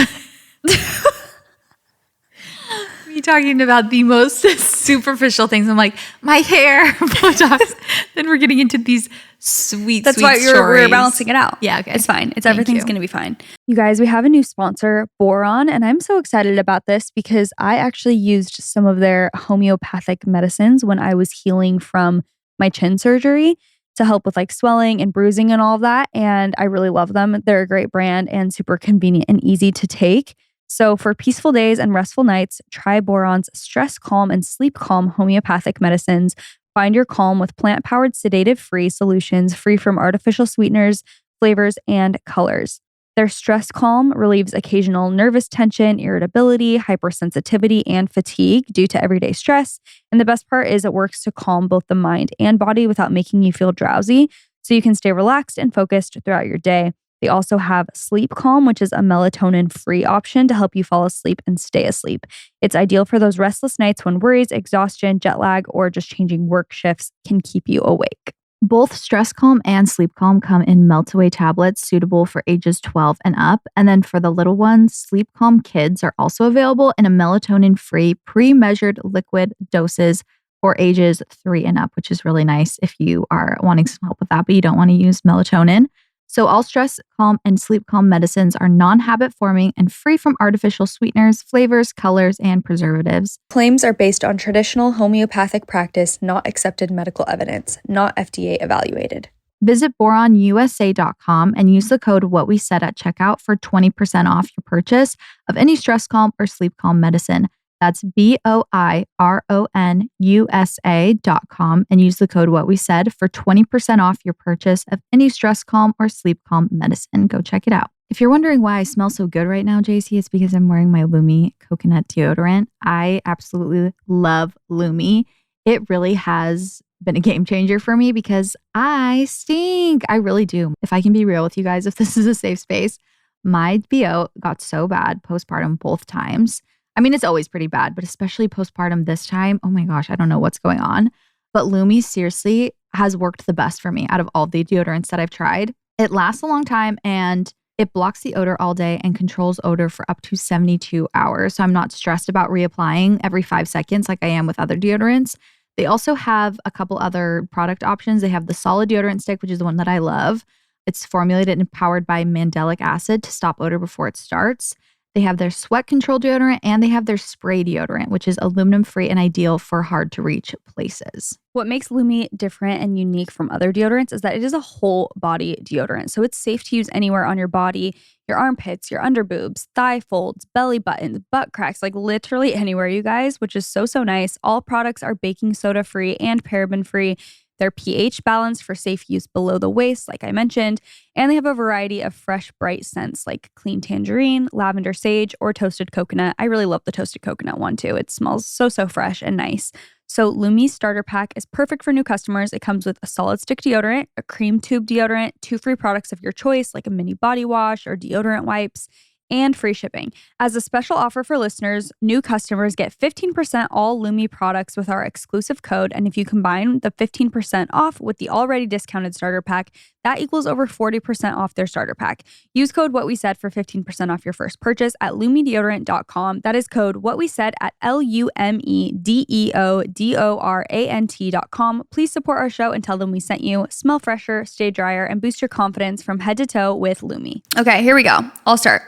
Me talking about the most superficial things. I'm like, my hair, Botox. Then we're getting into these sweet That's why we're balancing it out. Yeah, okay. It's fine. Everything's going to be fine. You guys, we have a new sponsor, Boron, and I'm so excited about this because I actually used some of their homeopathic medicines when I was healing from my chin surgery to help with swelling and bruising and all of that. And I really love them. They're a great brand and super convenient and easy to take. So for peaceful days and restful nights, try Boron's Stress Calm and Sleep Calm homeopathic medicines. Find your calm with plant-powered sedative-free solutions free from artificial sweeteners, flavors, and colors. Their Stress Calm relieves occasional nervous tension, irritability, hypersensitivity, and fatigue due to everyday stress. And the best part is it works to calm both the mind and body without making you feel drowsy, so you can stay relaxed and focused throughout your day. They also have Sleep Calm, which is a melatonin-free option to help you fall asleep and stay asleep. It's ideal for those restless nights when worries, exhaustion, jet lag, or just changing work shifts can keep you awake. Both Stress Calm and Sleep Calm come in melt-away tablets suitable for ages 12 and up. And then for the little ones, Sleep Calm Kids are also available in a melatonin-free, pre-measured liquid doses for ages 3 and up, which is really nice if you are wanting some help with that, but you don't want to use melatonin. So all Stress Calm and Sleep Calm medicines are non-habit forming and free from artificial sweeteners, flavors, colors, and preservatives. Claims are based on traditional homeopathic practice, not accepted medical evidence, not FDA evaluated. Visit boronusa.com and use the code WHATWESAID at checkout for 20% off your purchase of any Stress Calm or Sleep Calm medicine. That's BOIRONUSA.com and use the code WHATWESAID for 20% off your purchase of any Stress Calm or Sleep Calm medicine. Go check it out. If you're wondering why I smell so good right now, JC, it's because I'm wearing my Lumi coconut deodorant. I absolutely love Lumi. It really has been a game changer for me because I stink. I really do. If I can be real with you guys, if this is a safe space, my BO got so bad postpartum both times. I mean, it's always pretty bad, but especially postpartum this time, oh my gosh, I don't know what's going on. But Lumi seriously has worked the best for me out of all the deodorants that I've tried. It lasts a long time and It blocks the odor all day and controls odor for up to 72 hours. So I'm not stressed about reapplying every 5 seconds like I am with other deodorants. They also have a couple other product options. They have the solid deodorant stick, which is the one that I love. It's formulated and powered by mandelic acid to stop odor before it starts. They have their sweat control deodorant and they have their spray deodorant, which is aluminum free and ideal for hard to reach places. What makes Lumi different and unique from other deodorants is that it is a whole body deodorant. So it's safe to use anywhere on your body, your armpits, your underboobs, thigh folds, belly buttons, butt cracks, like literally anywhere, you guys, which is so nice. All products are baking soda free and paraben free. They're pH balanced for safe use below the waist, like I mentioned, and they have a variety of fresh, bright scents like clean tangerine, lavender sage, or toasted coconut. I really love the toasted coconut one too. It smells so fresh and nice. So Lumi's starter pack is perfect for new customers. It comes with a solid stick deodorant, a cream tube deodorant, 2 free products of your choice like a mini body wash or deodorant wipes, and free shipping. As a special offer for listeners, new customers get 15% all Lumi products with our exclusive code. And if you combine the 15% off with the already discounted starter pack, that equals over 40% off their starter pack. Use code What We Said for 15% off your first purchase at lumideodorant.com. That is code What We Said at LUMEDEODORANT.com. Please support our show and tell them we sent you. Smell fresher, stay drier, and boost your confidence from head to toe with Lumi. Okay, here we go. I'll start.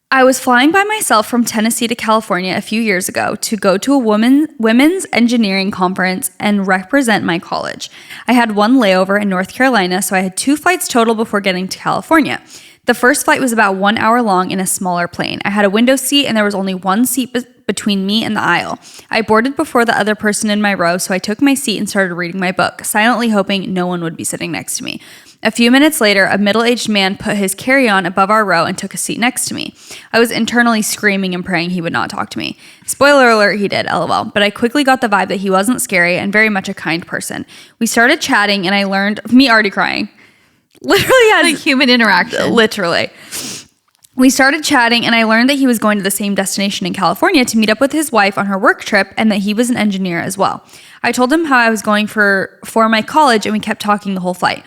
I was flying by myself from Tennessee to California a few years ago to go to a women's engineering conference and represent my college. I had one layover in North Carolina, so I had 2 flights total before getting to California. The first flight was about 1 hour long in a smaller plane. I had a window seat and there was only one seat between me and the aisle. I boarded before the other person in my row, so I took my seat and started reading my book, silently hoping no one would be sitting next to me. A few minutes later, a middle-aged man put his carry-on above our row and took a seat next to me. I was internally screaming and praying he would not talk to me. Spoiler alert, he did, LOL. But I quickly got the vibe that he wasn't scary and very much a kind person. We started chatting and I learned, me already crying. Literally had like human interaction. Literally. We started chatting and I learned that he was going to the same destination in California to meet up with his wife on her work trip and that he was an engineer as well. I told him how I was going for my college and we kept talking the whole flight.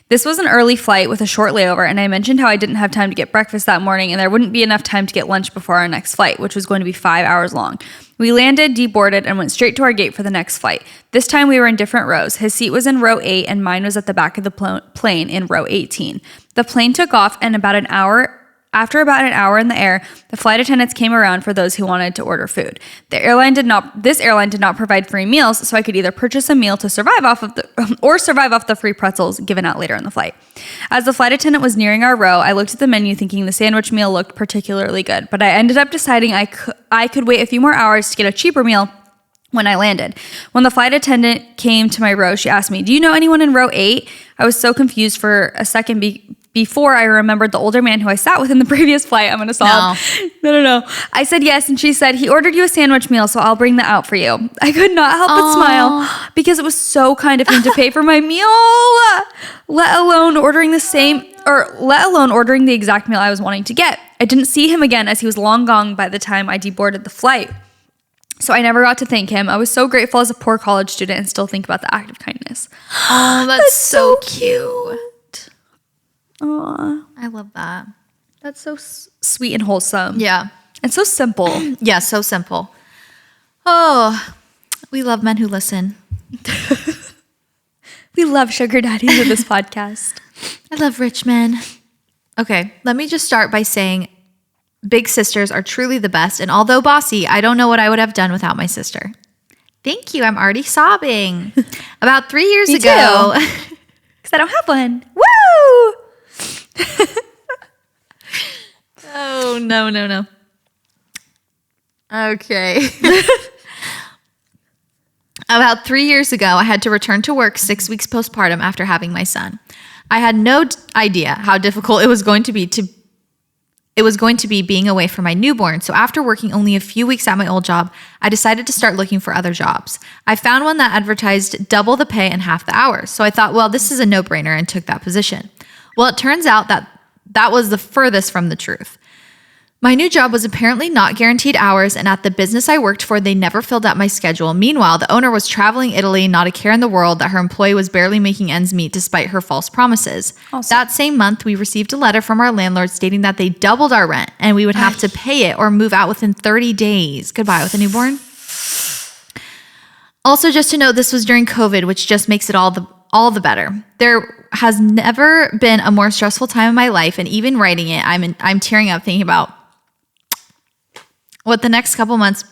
This was an early flight with a short layover, and I mentioned how I didn't have time to get breakfast that morning and there wouldn't be enough time to get lunch before our next flight, which was going to be 5 hours long. We landed, deboarded, and went straight to our gate for the next flight. This time we were in different rows. His seat was in row 8 and mine was at the back of the plane in row 18. The plane took off and after about an hour in the air, the flight attendants came around for those who wanted to order food. This airline did not provide free meals, so I could either purchase a meal to survive off of the free pretzels given out later in the flight. As the flight attendant was nearing our row, I looked at the menu thinking the sandwich meal looked particularly good, but I ended up deciding I could wait a few more hours to get a cheaper meal when I landed. When the flight attendant came to my row, she asked me, "Do you know anyone in row 8?" I was so confused for a second before I remembered the older man who I sat with in the previous flight. I'm going to sob. No. I said yes, and she said, "He ordered you a sandwich meal, so I'll bring that out for you." I could not help but smile because it was so kind of him to pay for my meal, let alone ordering the exact meal I was wanting to get. I didn't see him again as he was long gone by the time I deboarded the flight. So I never got to thank him. I was so grateful as a poor college student and still think about the act of kindness. Oh, that's so cute. Aww. I love that. That's so sweet and wholesome. Yeah. And so simple. Yeah, so simple. Oh, we love men who listen. We love sugar daddies of this podcast. I love rich men. Okay, let me just start by saying big sisters are truly the best. And although bossy, I don't know what I would have done without my sister. Thank you. I'm already sobbing. About 3 years ago. Because I don't have one. Woo! Oh, no. Okay. About 3 years ago, I had to return to work 6 weeks postpartum after having my son. I had no idea how difficult it was going to be being away from my newborn. So after working only a few weeks at my old job, I decided to start looking for other jobs. I found one that advertised double the pay and half the hours. So I thought, well, this is a no-brainer, and took that position. Well, it turns out that was the furthest from the truth. My new job was apparently not guaranteed hours, and at the business I worked for, they never filled out my schedule. Meanwhile, the owner was traveling Italy, not a care in the world that her employee was barely making ends meet despite her false promises. Awesome. That same month, we received a letter from our landlord stating that they doubled our rent and we would have to pay it or move out within 30 days. Goodbye with a newborn. Also, just to note, this was during COVID, which just makes it all the better. There has never been a more stressful time in my life, and even writing it, I'm tearing up thinking about what the next couple months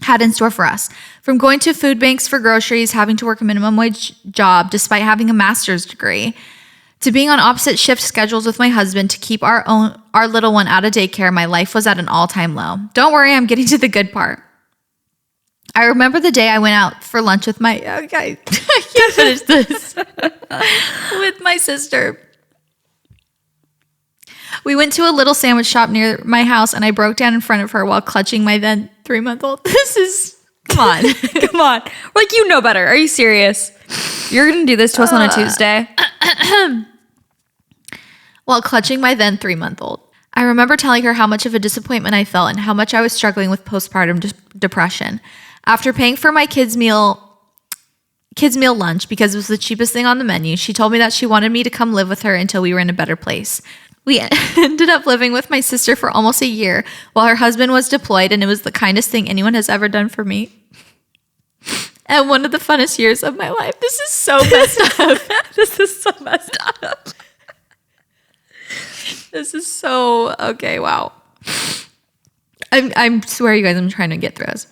had in store for us. From going to food banks for groceries, having to work a minimum wage job despite having a master's degree, to being on opposite shift schedules with my husband to keep our little one out of daycare, my life was at an all-time low. Don't worry, I'm getting to the good part. I remember the day I went out for lunch with my I can't finish this with my sister. We went to a little sandwich shop near my house, and I broke down in front of her while clutching my then 3-month-old. Come on. Come on. Like, you know better. Are you serious? You're going to do this to us on a Tuesday? While clutching my then 3-month-old. I remember telling her how much of a disappointment I felt and how much I was struggling with postpartum depression. After paying for my kids' meal lunch because it was the cheapest thing on the menu, she told me that she wanted me to come live with her until we were in a better place. We ended up living with my sister for almost a year while her husband was deployed, and it was the kindest thing anyone has ever done for me. And one of the funnest years of my life. This is so messed up. This is so messed up. This is so, okay, wow. I swear, you guys, I'm trying to get through this.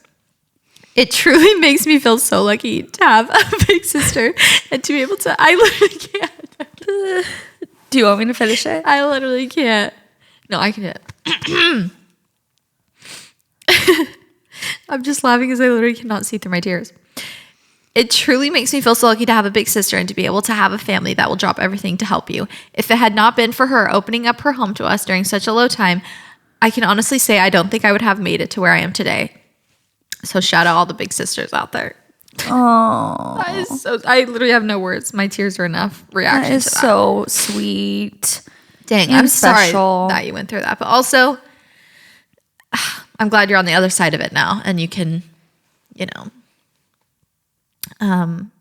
It truly makes me feel so lucky to have a big sister and to be able to, I literally can't. Do you want me to finish it? I literally can't. No, I can. I'm just laughing because I literally cannot see through my tears. It truly makes me feel so lucky to have a big sister and to be able to have a family that will drop everything to help you. If it had not been for her opening up her home to us during such a low time, I can honestly say I don't think I would have made it to where I am today. So shout out all the big sisters out there. Oh, I literally have no words. My tears are enough reaction that is to that. so sweet. Dang, And I'm special. sorry that you went through that. But also, I'm glad you're on the other side of it now. And you can,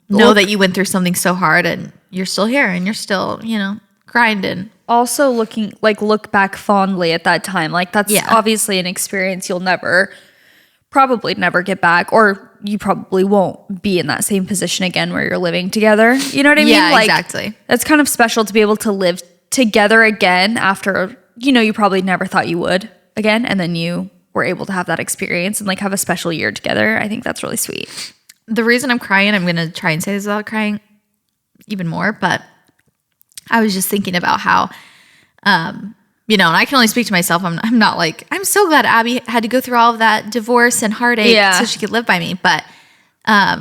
know that you went through something so hard and you're still here and you're still, grinding. Also look back fondly at that time. Like, that's obviously an experience you'll probably never get back, or you probably won't be in that same position again where you're living together. You know what I mean? Yeah, like, exactly. That's kind of special to be able to live together again after, you probably never thought you would again. And then you were able to have that experience and like have a special year together. I think that's really sweet. The reason I'm crying, I'm going to try and say this without crying even more, but I was just thinking about how, and I can only speak to myself. I'm not like, I'm so glad Abby had to go through all of that divorce and heartache so she could live by me. But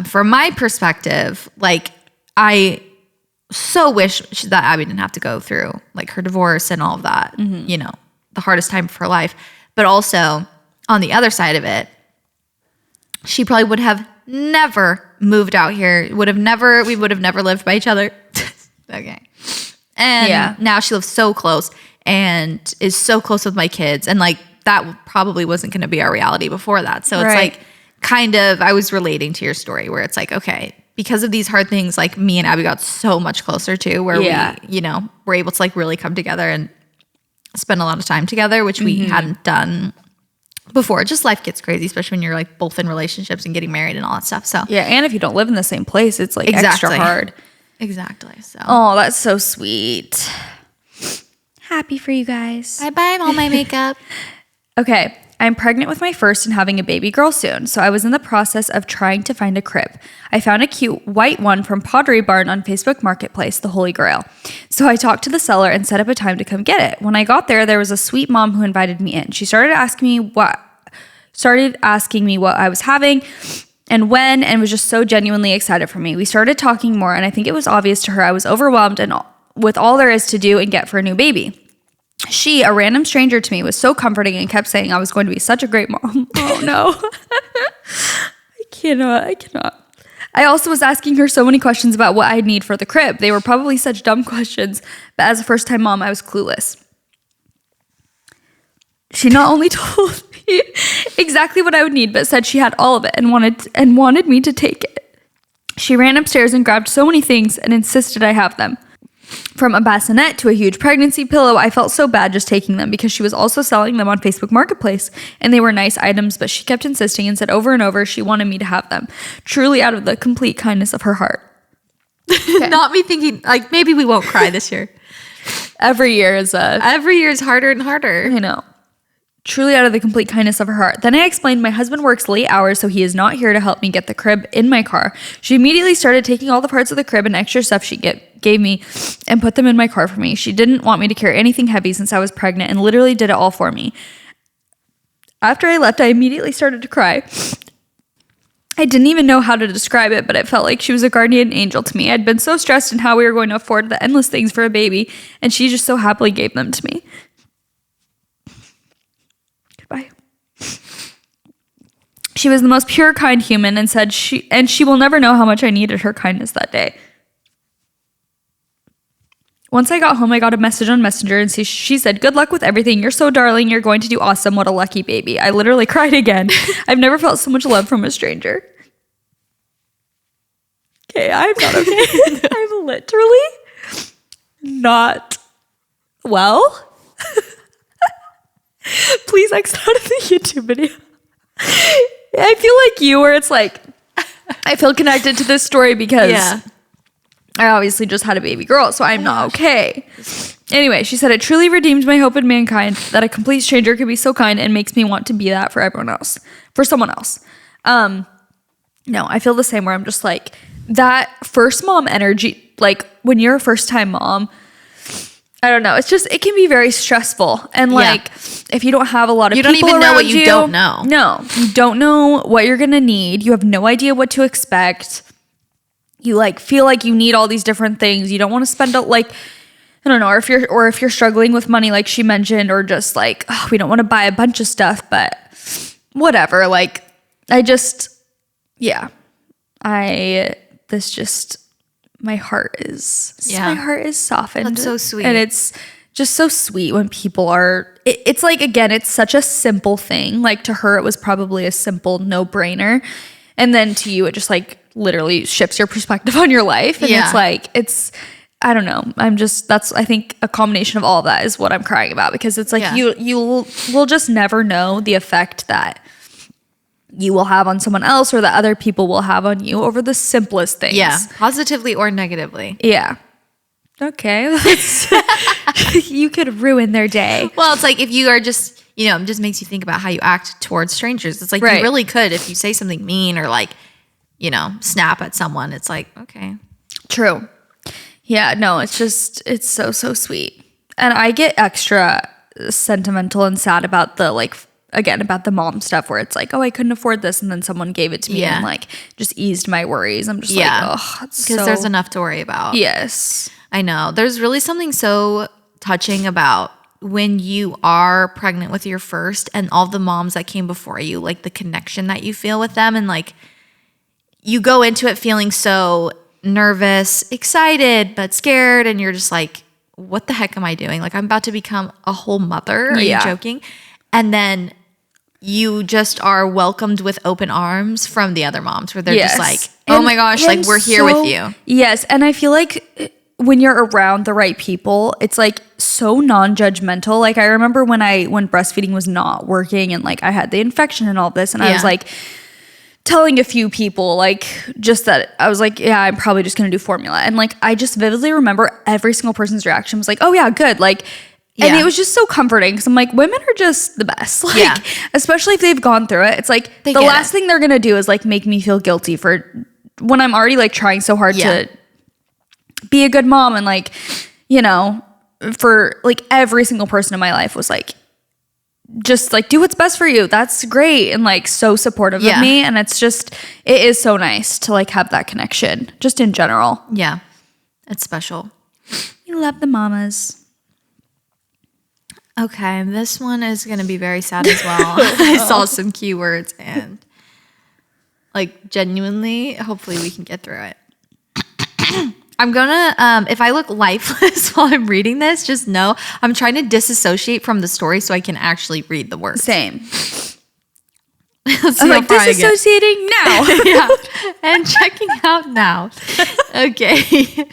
from my perspective, like, I so wish that Abby didn't have to go through like her divorce and all of that, the hardest time of her life. But also on the other side of it, she probably would have never moved out here. We would have never lived by each other. Okay. And now she lives so close and is so close with my kids. And like, that probably wasn't going to be our reality before that. So it's like, kind of, I was relating to your story where it's like, okay, because of these hard things, like me and Abby got so much closer to where we, were able to like really come together and spend a lot of time together, which we hadn't done before. Just life gets crazy, especially when you're like both in relationships and getting married and all that stuff. So yeah. And if you don't live in the same place, it's like extra hard. Exactly. So. Oh, that's so sweet. Happy for you guys. Bye-bye, all my makeup. Okay. I'm pregnant with my first and having a baby girl soon, so I was in the process of trying to find a crib. I found a cute white one from Pottery Barn on Facebook Marketplace, the Holy Grail. So I talked to the seller and set up a time to come get it. When I got there was a sweet mom who invited me in. She started asking me what I was having and when, and was just so genuinely excited for me. We started talking more, and I think it was obvious to her I was overwhelmed and with all there is to do and get for a new baby. She, a random stranger to me, was so comforting and kept saying I was going to be such a great mom. Oh no. I cannot. I also was asking her so many questions about what I'd need for the crib. They were probably such dumb questions, but as a first-time mom, I was clueless. She not only told me exactly what I would need, but said she had all of it and wanted me to take it. She ran upstairs and grabbed so many things and insisted I have them. From a bassinet to a huge pregnancy pillow, I felt so bad just taking them because she was also selling them on Facebook Marketplace, and they were nice items, but she kept insisting and said over and over she wanted me to have them, truly out of the complete kindness of her heart. Okay. Not me thinking, like, maybe we won't cry this year. Every year is harder and harder. I know. Truly out of the complete kindness of her heart. Then I explained my husband works late hours, so he is not here to help me get the crib in my car. She immediately started taking all the parts of the crib and extra stuff she gave me and put them in my car for me. She didn't want me to carry anything heavy since I was pregnant and literally did it all for me. After I left, I immediately started to cry. I didn't even know how to describe it, but it felt like she was a guardian angel to me. I'd been so stressed in how we were going to afford the endless things for a baby, and she just so happily gave them to me. Goodbye. She was the most pure, kind human and said she will never know how much I needed her kindness that day. Once I got home, I got a message on Messenger and she said, "Good luck with everything. You're so darling. You're going to do awesome. What a lucky baby." I literally cried again. I've never felt so much love from a stranger. Okay, I'm not okay. I'm literally not well. Please exit out of the YouTube video. I feel like you, where it's like, I feel connected to this story because I obviously just had a baby girl, so I'm not okay. Anyway, she said, "It truly redeemed my hope in mankind that a complete stranger could be so kind and makes me want to be that for everyone else, for someone else." No, I feel the same where I'm just like, that first mom energy, like when you're a first time mom, I don't know. It's just, it can be very stressful. And like, if you don't have a lot of people around you. You don't even know what you don't know. No, you don't know what you're going to need. You have no idea what to expect. You like feel like you need all these different things. You don't want to spend like, I don't know, or if you're struggling with money, like she mentioned, or just like, oh, we don't want to buy a bunch of stuff, but whatever. Like, my heart is softened. That's so sweet. And it's just so sweet when people are, it's like, again, it's such a simple thing. Like to her, it was probably a simple no-brainer. And then to you, it just like literally shifts your perspective on your life. And it's like, I don't know. I think a combination of all of that is what I'm crying about, because it's like you will just never know the effect that you will have on someone else or that other people will have on you over the simplest things. Yeah, positively or negatively. Yeah. Okay. You could ruin their day. Well, it's like if you are just, it just makes you think about how you act towards strangers. It's like you really could, if you say something mean or like, snap at someone, it's like, okay. True. Yeah, no, it's so sweet. And I get extra sentimental and sad about about the mom stuff where it's like, oh, I couldn't afford this, and then someone gave it to me and like just eased my worries. I'm just like, oh, because there's enough to worry about. Yes, I know. There's really something so touching about when you are pregnant with your first and all the moms that came before you, like the connection that you feel with them, and like you go into it feeling so nervous, excited, but scared, and you're just like, what the heck am I doing? Like, I'm about to become a whole mother. Are you joking? And then you just are welcomed with open arms from the other moms, where they're just like, oh my gosh, like we're here with you. Yes. And I feel like when you're around the right people, it's like so non-judgmental. Like I remember when breastfeeding was not working and like I had the infection and all this, and I was like telling a few people, like, just that I was like, yeah, I'm probably just going to do formula. And like, I just vividly remember every single person's reaction was like, oh yeah, good. Like, and it was just so comforting, because I'm like, women are just the best. Like, especially if they've gone through it. It's like the last thing they're going to do is like make me feel guilty for when I'm already like trying so hard to be a good mom. And like, for like every single person in my life was like, just like do what's best for you. That's great. And like so supportive of me. And it is so nice to like have that connection just in general. Yeah. It's special. You love the mamas. Okay, this one is going to be very sad as well. I saw some keywords and like genuinely, hopefully we can get through it. I'm gonna, if I look lifeless while I'm reading this, just know I'm trying to disassociate from the story so I can actually read the words. Same. Let's see I'm how like far I get. disassociating now. Yeah, and checking out now. Okay.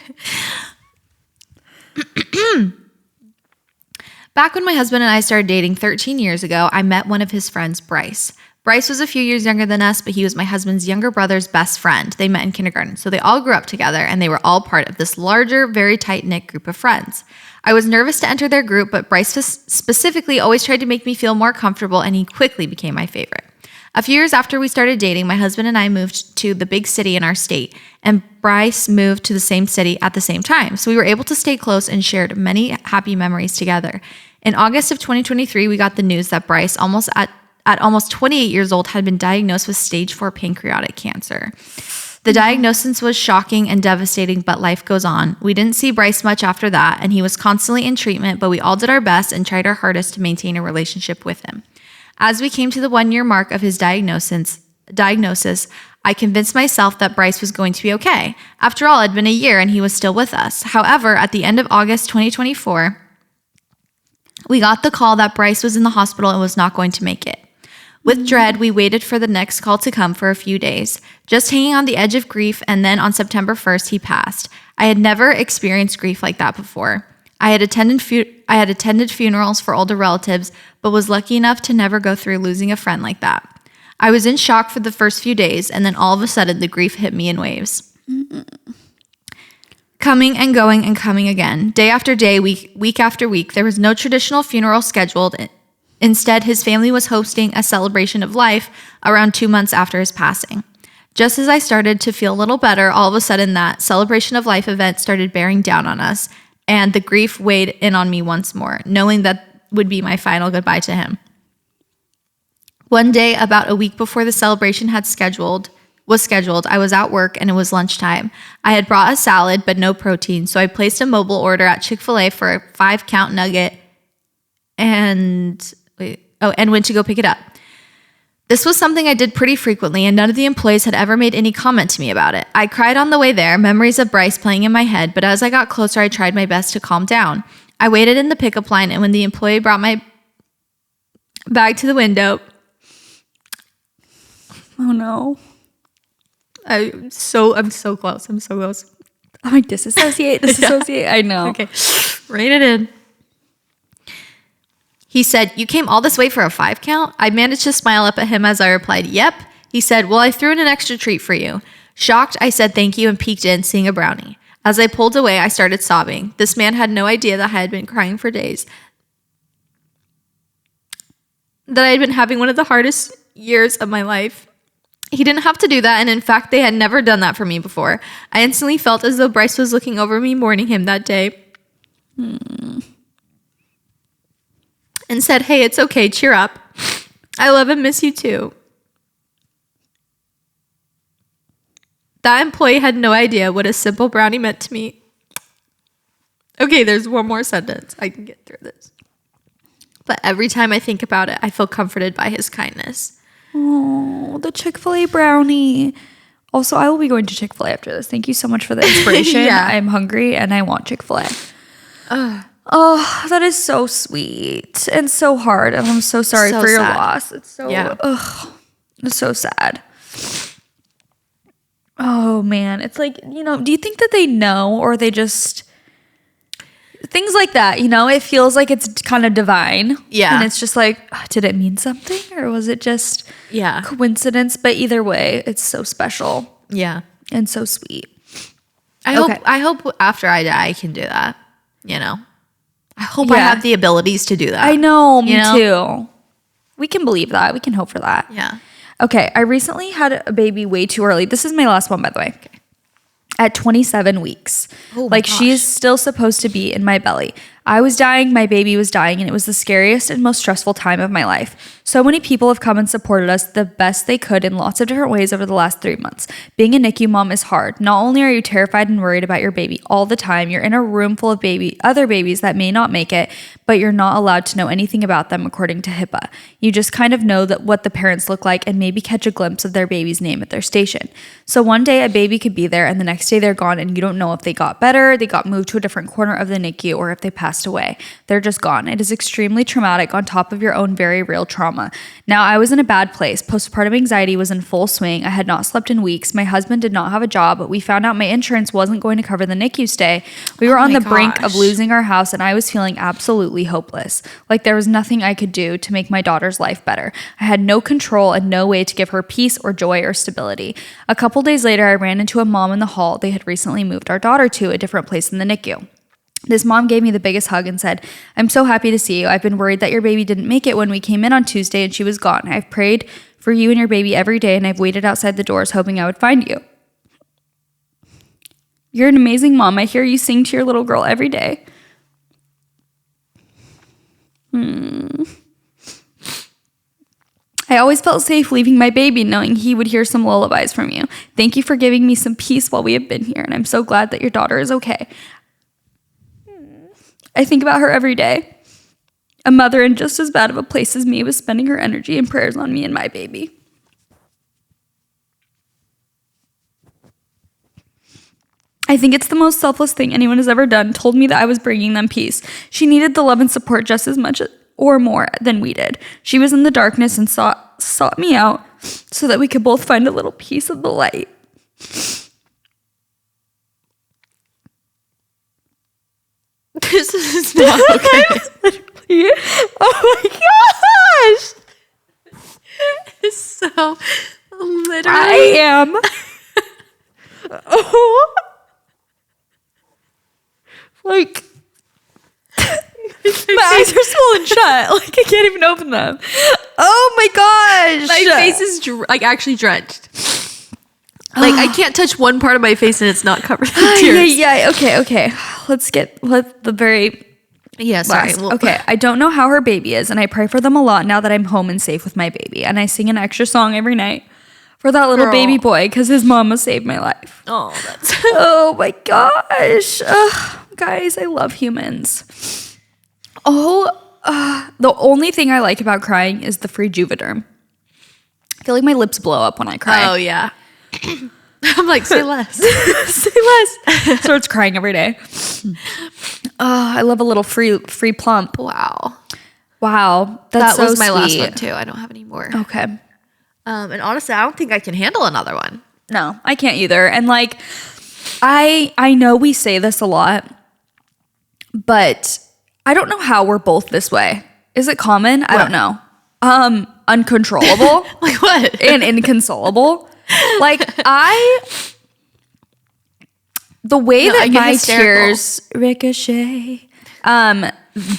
Back when my husband and I started dating 13 years ago, I met one of his friends, Bryce. Bryce was a few years younger than us, but he was my husband's younger brother's best friend. They met in kindergarten, so they all grew up together, and they were all part of this larger, very tight-knit group of friends. I was nervous to enter their group, but Bryce specifically always tried to make me feel more comfortable, and he quickly became my favorite. A few years after we started dating, my husband and I moved to the big city in our state, and Bryce moved to the same city at the same time. So we were able to stay close and shared many happy memories together. In August of 2023, we got the news that Bryce, at almost 28 years old, had been diagnosed with stage 4 pancreatic cancer. The diagnosis was shocking and devastating, but life goes on. We didn't see Bryce much after that, and he was constantly in treatment, but we all did our best and tried our hardest to maintain a relationship with him. As we came to the 1-year mark of his diagnosis, I convinced myself that Bryce was going to be okay. After all, it had been a year and he was still with us. However, at the end of August 2024, we got the call that Bryce was in the hospital and was not going to make it. With dread, we waited for the next call to come for a few days, just hanging on the edge of grief, and then on September 1st, he passed. I had never experienced grief like that before. I had attended funerals for older relatives, but was lucky enough to never go through losing a friend like that. I was in shock for the first few days, and then all of a sudden, the grief hit me in waves. Coming and going and coming again. Day after day, week after week, there was no traditional funeral scheduled. Instead, his family was hosting a celebration of life around 2 months after his passing. Just as I started to feel a little better, all of a sudden that celebration of life event started bearing down on us, and the grief weighed in on me once more, knowing that would be my final goodbye to him. One day, about a week before the celebration was scheduled, I was at work and it was lunchtime. I had brought a salad, but no protein, so I placed a mobile order at Chick-fil-A for a 5-count nugget and went to go pick it up. This was something I did pretty frequently, and none of the employees had ever made any comment to me about it. I cried on the way there, memories of Bryce playing in my head, but as I got closer, I tried my best to calm down. I waited in the pickup line, and when the employee brought my bag to the window... Oh no. I'm so close. I'm so close. I'm like, disassociate. Yeah. I know. Okay, rein it in. He said, "You came all this way for a 5-count?" I managed to smile up at him as I replied, "Yep." He said, "Well, I threw in an extra treat for you." Shocked, I said thank you and peeked in, seeing a brownie. As I pulled away, I started sobbing. This man had no idea that I had been crying for days, that I had been having one of the hardest years of my life. He didn't have to do that, and in fact, they had never done that for me before. I instantly felt as though Bryce was looking over me, mourning him that day. And said, "Hey, it's okay, cheer up. I love and miss you too." That employee had no idea what a simple brownie meant to me. Okay, there's one more sentence. I can get through this. But every time I think about it, I feel comforted by his kindness. Oh, the Chick-fil-A brownie. Also, I will be going to Chick-fil-A after this. Thank you so much for the inspiration. Yeah. I'm hungry and I want Chick-fil-A. Oh, that is so sweet and so hard. And I'm so sorry for your loss. It's so, it's so sad. Oh man. It's like, do you think that they know, or they just, things like that, it feels like it's kind of divine. Yeah. And it's just like, did it mean something, or was it just coincidence? But either way, it's so special. Yeah. And so sweet. I hope after I die, I can do that. I hope I have the abilities to do that. I know, me too. We can believe that. We can hope for that. Yeah. Okay, I recently had a baby way too early. This is my last one, by the way. Okay. At 27 weeks. Oh my gosh. She's still supposed to be in my belly. I was dying, my baby was dying, and it was the scariest and most stressful time of my life. So many people have come and supported us the best they could in lots of different ways over the last 3 months. Being a NICU mom is hard. Not only are you terrified and worried about your baby all the time, you're in a room full of other babies that may not make it, but you're not allowed to know anything about them according to HIPAA. You just kind of know that what the parents look like and maybe catch a glimpse of their baby's name at their station. So one day a baby could be there and the next day they're gone, and you don't know if they got better, they got moved to a different corner of the NICU, or if they passed away. They're just gone. It is extremely traumatic on top of your own very real trauma. Now, I was in a bad place. Postpartum anxiety was in full swing. I had not slept in weeks. My husband did not have a job, but we found out my insurance wasn't going to cover the NICU stay. We were on the brink of losing our house, and I was feeling absolutely hopeless. Like there was nothing I could do to make my daughter's life better. I had no control and no way to give her peace or joy or stability. A couple days later, I ran into a mom in the hall they had recently moved our daughter to a different place in the NICU. This mom gave me the biggest hug and said, "I'm so happy to see you. I've been worried that your baby didn't make it when we came in on Tuesday and she was gone. I've prayed for you and your baby every day, and I've waited outside the doors hoping I would find you. You're an amazing mom. I hear you sing to your little girl every day." I always felt safe leaving my baby knowing he would hear some lullabies from you. Thank you for giving me some peace while we have been here, and I'm so glad that your daughter is okay. I think about her every day. A mother in just as bad of a place as me was spending her energy and prayers on me and my baby. I think it's the most selfless thing anyone has ever done. Told me that I was bringing them peace. She needed the love and support just as much or more than we did. She was in the darkness and sought me out so that we could both find a little piece of the light. This is not okay. Oh my gosh! It's so literally. I am. Oh. Like, my eyes are swollen shut. Like, I can't even open them. Oh my gosh. My face is actually drenched. Like, I can't touch one part of my face and it's not covered in tears. Yeah. Okay. Let's the very... Yeah, sorry. Okay, I don't know how her baby is, and I pray for them a lot now that I'm home and safe with my baby. And I sing an extra song every night for that little baby boy because his mama saved my life. Oh, that's... Oh my gosh. Guys, I love humans. The only thing I like about crying is the free Juvederm. I feel like my lips blow up when I cry. Oh, yeah. I'm like, say less. Say less. Starts crying every day. Oh, I love a little free plump. Wow. That was my sweet. last one too. I don't have any more. Okay. And honestly, I don't think I can handle another one. No, I can't either. And like, I know we say this a lot, but I don't know how we're both this way. Is it common? I don't know. Uncontrollable. Like what? And inconsolable. Like the way that my tears ricochet,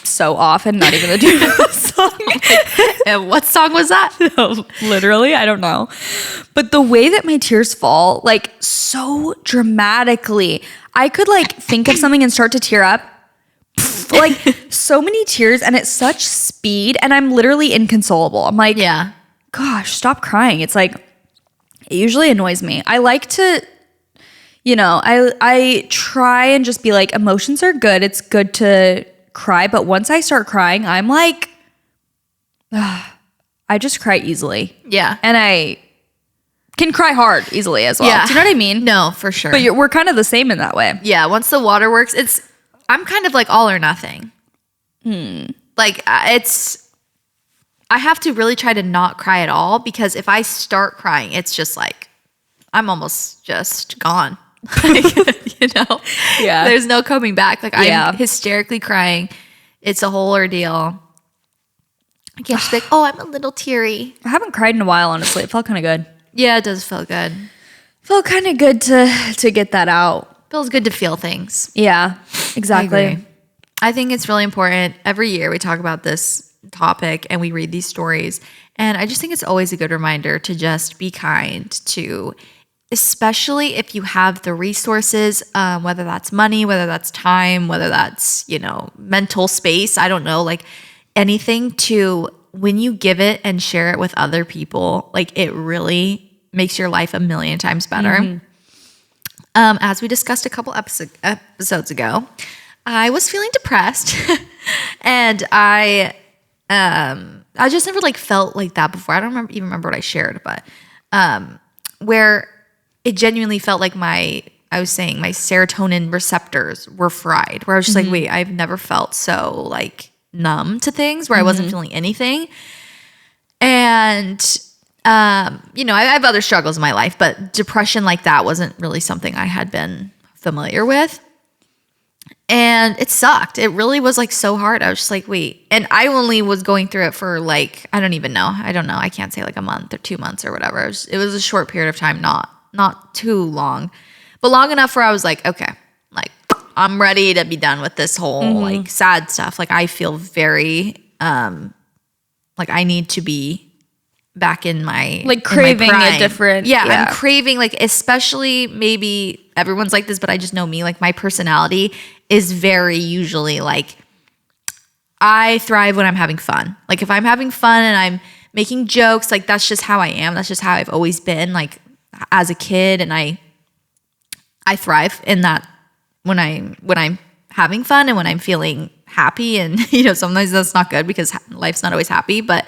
so often, not even the tune of the song. And what song was that? No, literally, I don't know. But the way that my tears fall, like so dramatically, I could like think of something and start to tear up. Like so many tears and at such speed, and I'm literally inconsolable. I'm like, yeah, gosh, stop crying. It's like, it usually annoys me. I like to, I try and just be like, emotions are good. It's good to cry. But once I start crying, I'm like, I just cry easily. Yeah. And I can cry hard easily as well. Yeah. Do you know what I mean? No, for sure. But we're kind of the same in that way. Yeah. Once the water works, I'm kind of like all or nothing. Like I have to really try to not cry at all, because if I start crying, it's just like, I'm almost just gone. Like, Yeah. There's no coming back. Like I'm hysterically crying. It's a whole ordeal. I can't just be like, oh, I'm a little teary. I haven't cried in a while, honestly. It felt kind of good. Yeah, it does feel good. Felt kind of good to get that out. Feels good to feel things. Yeah, exactly. I agree. I think it's really important. Every year we talk about this topic and we read these stories. And I just think it's always a good reminder to just be kind to especially if you have the resources, whether that's money, whether that's time, whether that's, mental space, I don't know, like anything to when you give it and share it with other people, like it really makes your life a million times better. As we discussed a couple episodes ago, I was feeling depressed and I just never like felt like that before. I don't even remember what I shared, but where it genuinely felt like my serotonin receptors were fried, where I was just like, wait, I've never felt so like numb to things, where I wasn't feeling anything. And, I have other struggles in my life, but depression like that wasn't really something I had been familiar with. And it sucked. It really was like so hard. I was just like, wait. And I only was going through it for like, I don't even know. I don't know. I can't say like a month or 2 months or whatever. It was a short period of time, not too long, but long enough where I was like, okay, like I'm ready to be done with this whole like sad stuff. Like I feel very, like I need to be back in my like craving a different I'm craving, like especially maybe everyone's like this, but I just know me, like my personality is very usually like I thrive when I'm having fun. Like if I'm having fun and I'm making jokes, like that's just how I am. That's just how I've always been like as a kid, and I thrive in that when I'm having fun and when I'm feeling happy. And sometimes that's not good because life's not always happy, but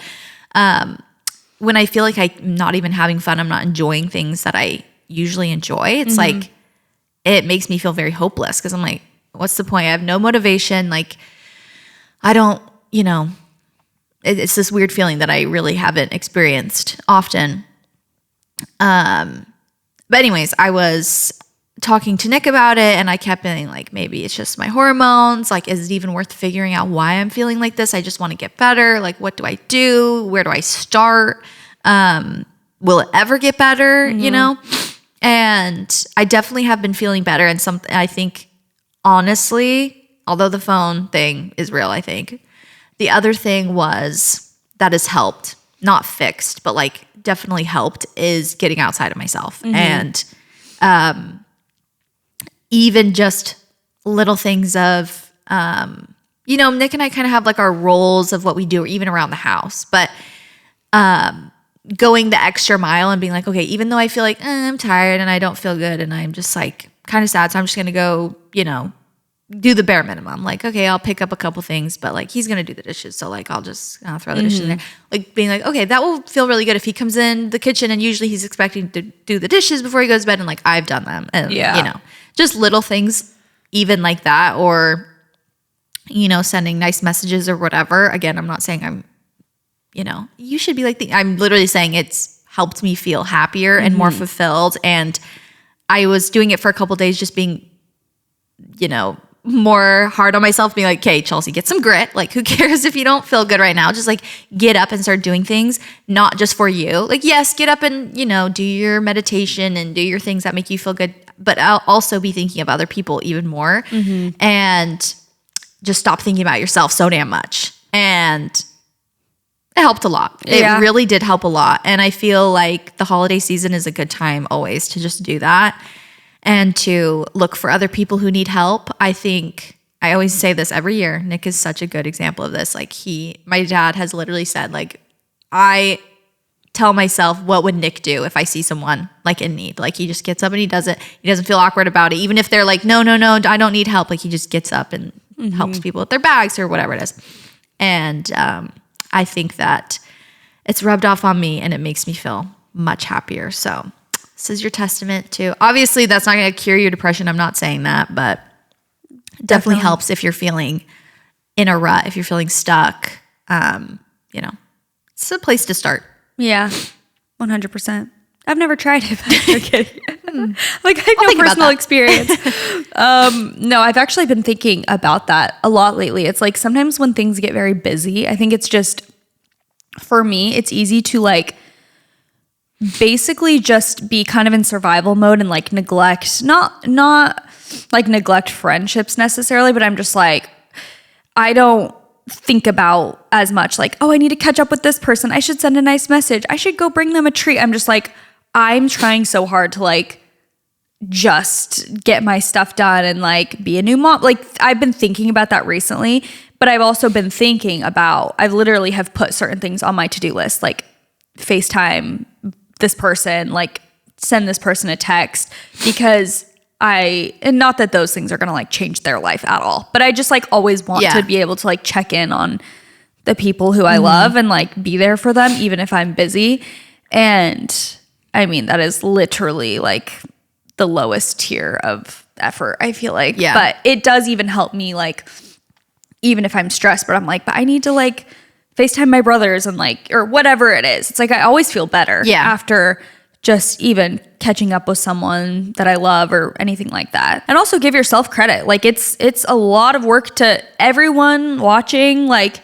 when I feel like I'm not even having fun, I'm not enjoying things that I usually enjoy, it's like, it makes me feel very hopeless because I'm like, what's the point? I have no motivation. Like, I don't, it's this weird feeling that I really haven't experienced often. But anyways, I was talking to Nick about it and I kept being like, maybe it's just my hormones. Like, is it even worth figuring out why I'm feeling like this? I just want to get better. Like, what do I do? Where do I start? Will it ever get better? And I definitely have been feeling better. And I think honestly, although the phone thing is real, I think the other thing that has helped, not fixed, but like definitely helped, is getting outside of myself. And, even just little things of, Nick and I kind of have like our roles of what we do, or even around the house, but going the extra mile and being like, okay, even though I feel like I'm tired and I don't feel good and I'm just like kind of sad, so I'm just going to go, do the bare minimum. Like, okay, I'll pick up a couple things, but like he's going to do the dishes. So like, I'll just throw the dishes in there. Like being like, okay, that will feel really good if he comes in the kitchen and usually he's expecting to do the dishes before he goes to bed, and like I've done them. And just little things even like that, or, sending nice messages or whatever. Again, I'm not saying I'm, you should be like I'm literally saying it's helped me feel happier and more fulfilled. And I was doing it for a couple days, just being, more hard on myself, being like, okay, Chelsea, get some grit. Like, who cares if you don't feel good right now? Just like get up and start doing things, not just for you. Like, yes, get up and, do your meditation and do your things that make you feel good, but I'll also be thinking of other people even more, and just stop thinking about yourself so damn much. And it helped a lot. It really did help a lot. And I feel like the holiday season is a good time always to just do that and to look for other people who need help. I think I always say this every year. Nick is such a good example of this. Like my dad has literally said, like, I tell myself, what would Nick do if I see someone like in need? Like he just gets up and he does it. He doesn't feel awkward about it. Even if they're like, no, I don't need help. Like he just gets up and helps people with their bags or whatever it is. And I think that it's rubbed off on me and it makes me feel much happier. So this is your testament to, obviously that's not going to cure your depression. I'm not saying that, but definitely helps if you're feeling in a rut, if you're feeling stuck. It's a place to start. Yeah, 100%. I've never tried it, but I'm kidding. Like I have no personal experience. No, I've actually been thinking about that a lot lately. It's like sometimes when things get very busy, I think it's just, for me, it's easy to like basically just be kind of in survival mode and like neglect, not like neglect friendships necessarily, but I'm just like, I don't think about as much like, oh, I need to catch up with this person. I should send a nice message. I should go bring them a treat. I'm just like, I'm trying so hard to like just get my stuff done and like be a new mom. Like I've been thinking about that recently, but I've also been thinking about, I literally have put certain things on my to-do list, like FaceTime this person, like send this person a text, because and not that those things are going to like change their life at all, but I just like always want to be able to like check in on the people who I love and like be there for them, even if I'm busy. And I mean, that is literally like the lowest tier of effort, I feel like. Yeah. But it does even help me, like, even if I'm stressed, but I'm like, but I need to like FaceTime my brothers and like, or whatever it is. It's like, I always feel better after just even catching up with someone that I love or anything like that. And also give yourself credit. Like it's a lot of work to everyone watching. Like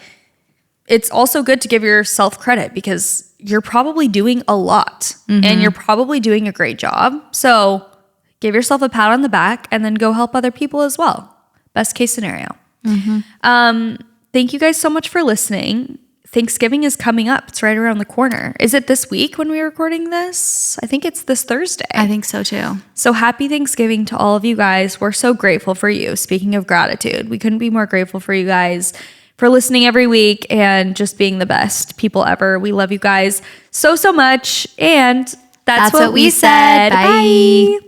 it's also good to give yourself credit because you're probably doing a lot and you're probably doing a great job. So give yourself a pat on the back and then go help other people as well. Best case scenario. Thank you guys so much for listening. Thanksgiving is coming up. It's right around the corner. Is it this week when we're recording this? I think it's this Thursday. I think so too. So happy Thanksgiving to all of you guys. We're so grateful for you. Speaking of gratitude, we couldn't be more grateful for you guys for listening every week and just being the best people ever. We love you guys so much. And that's what we said. Bye.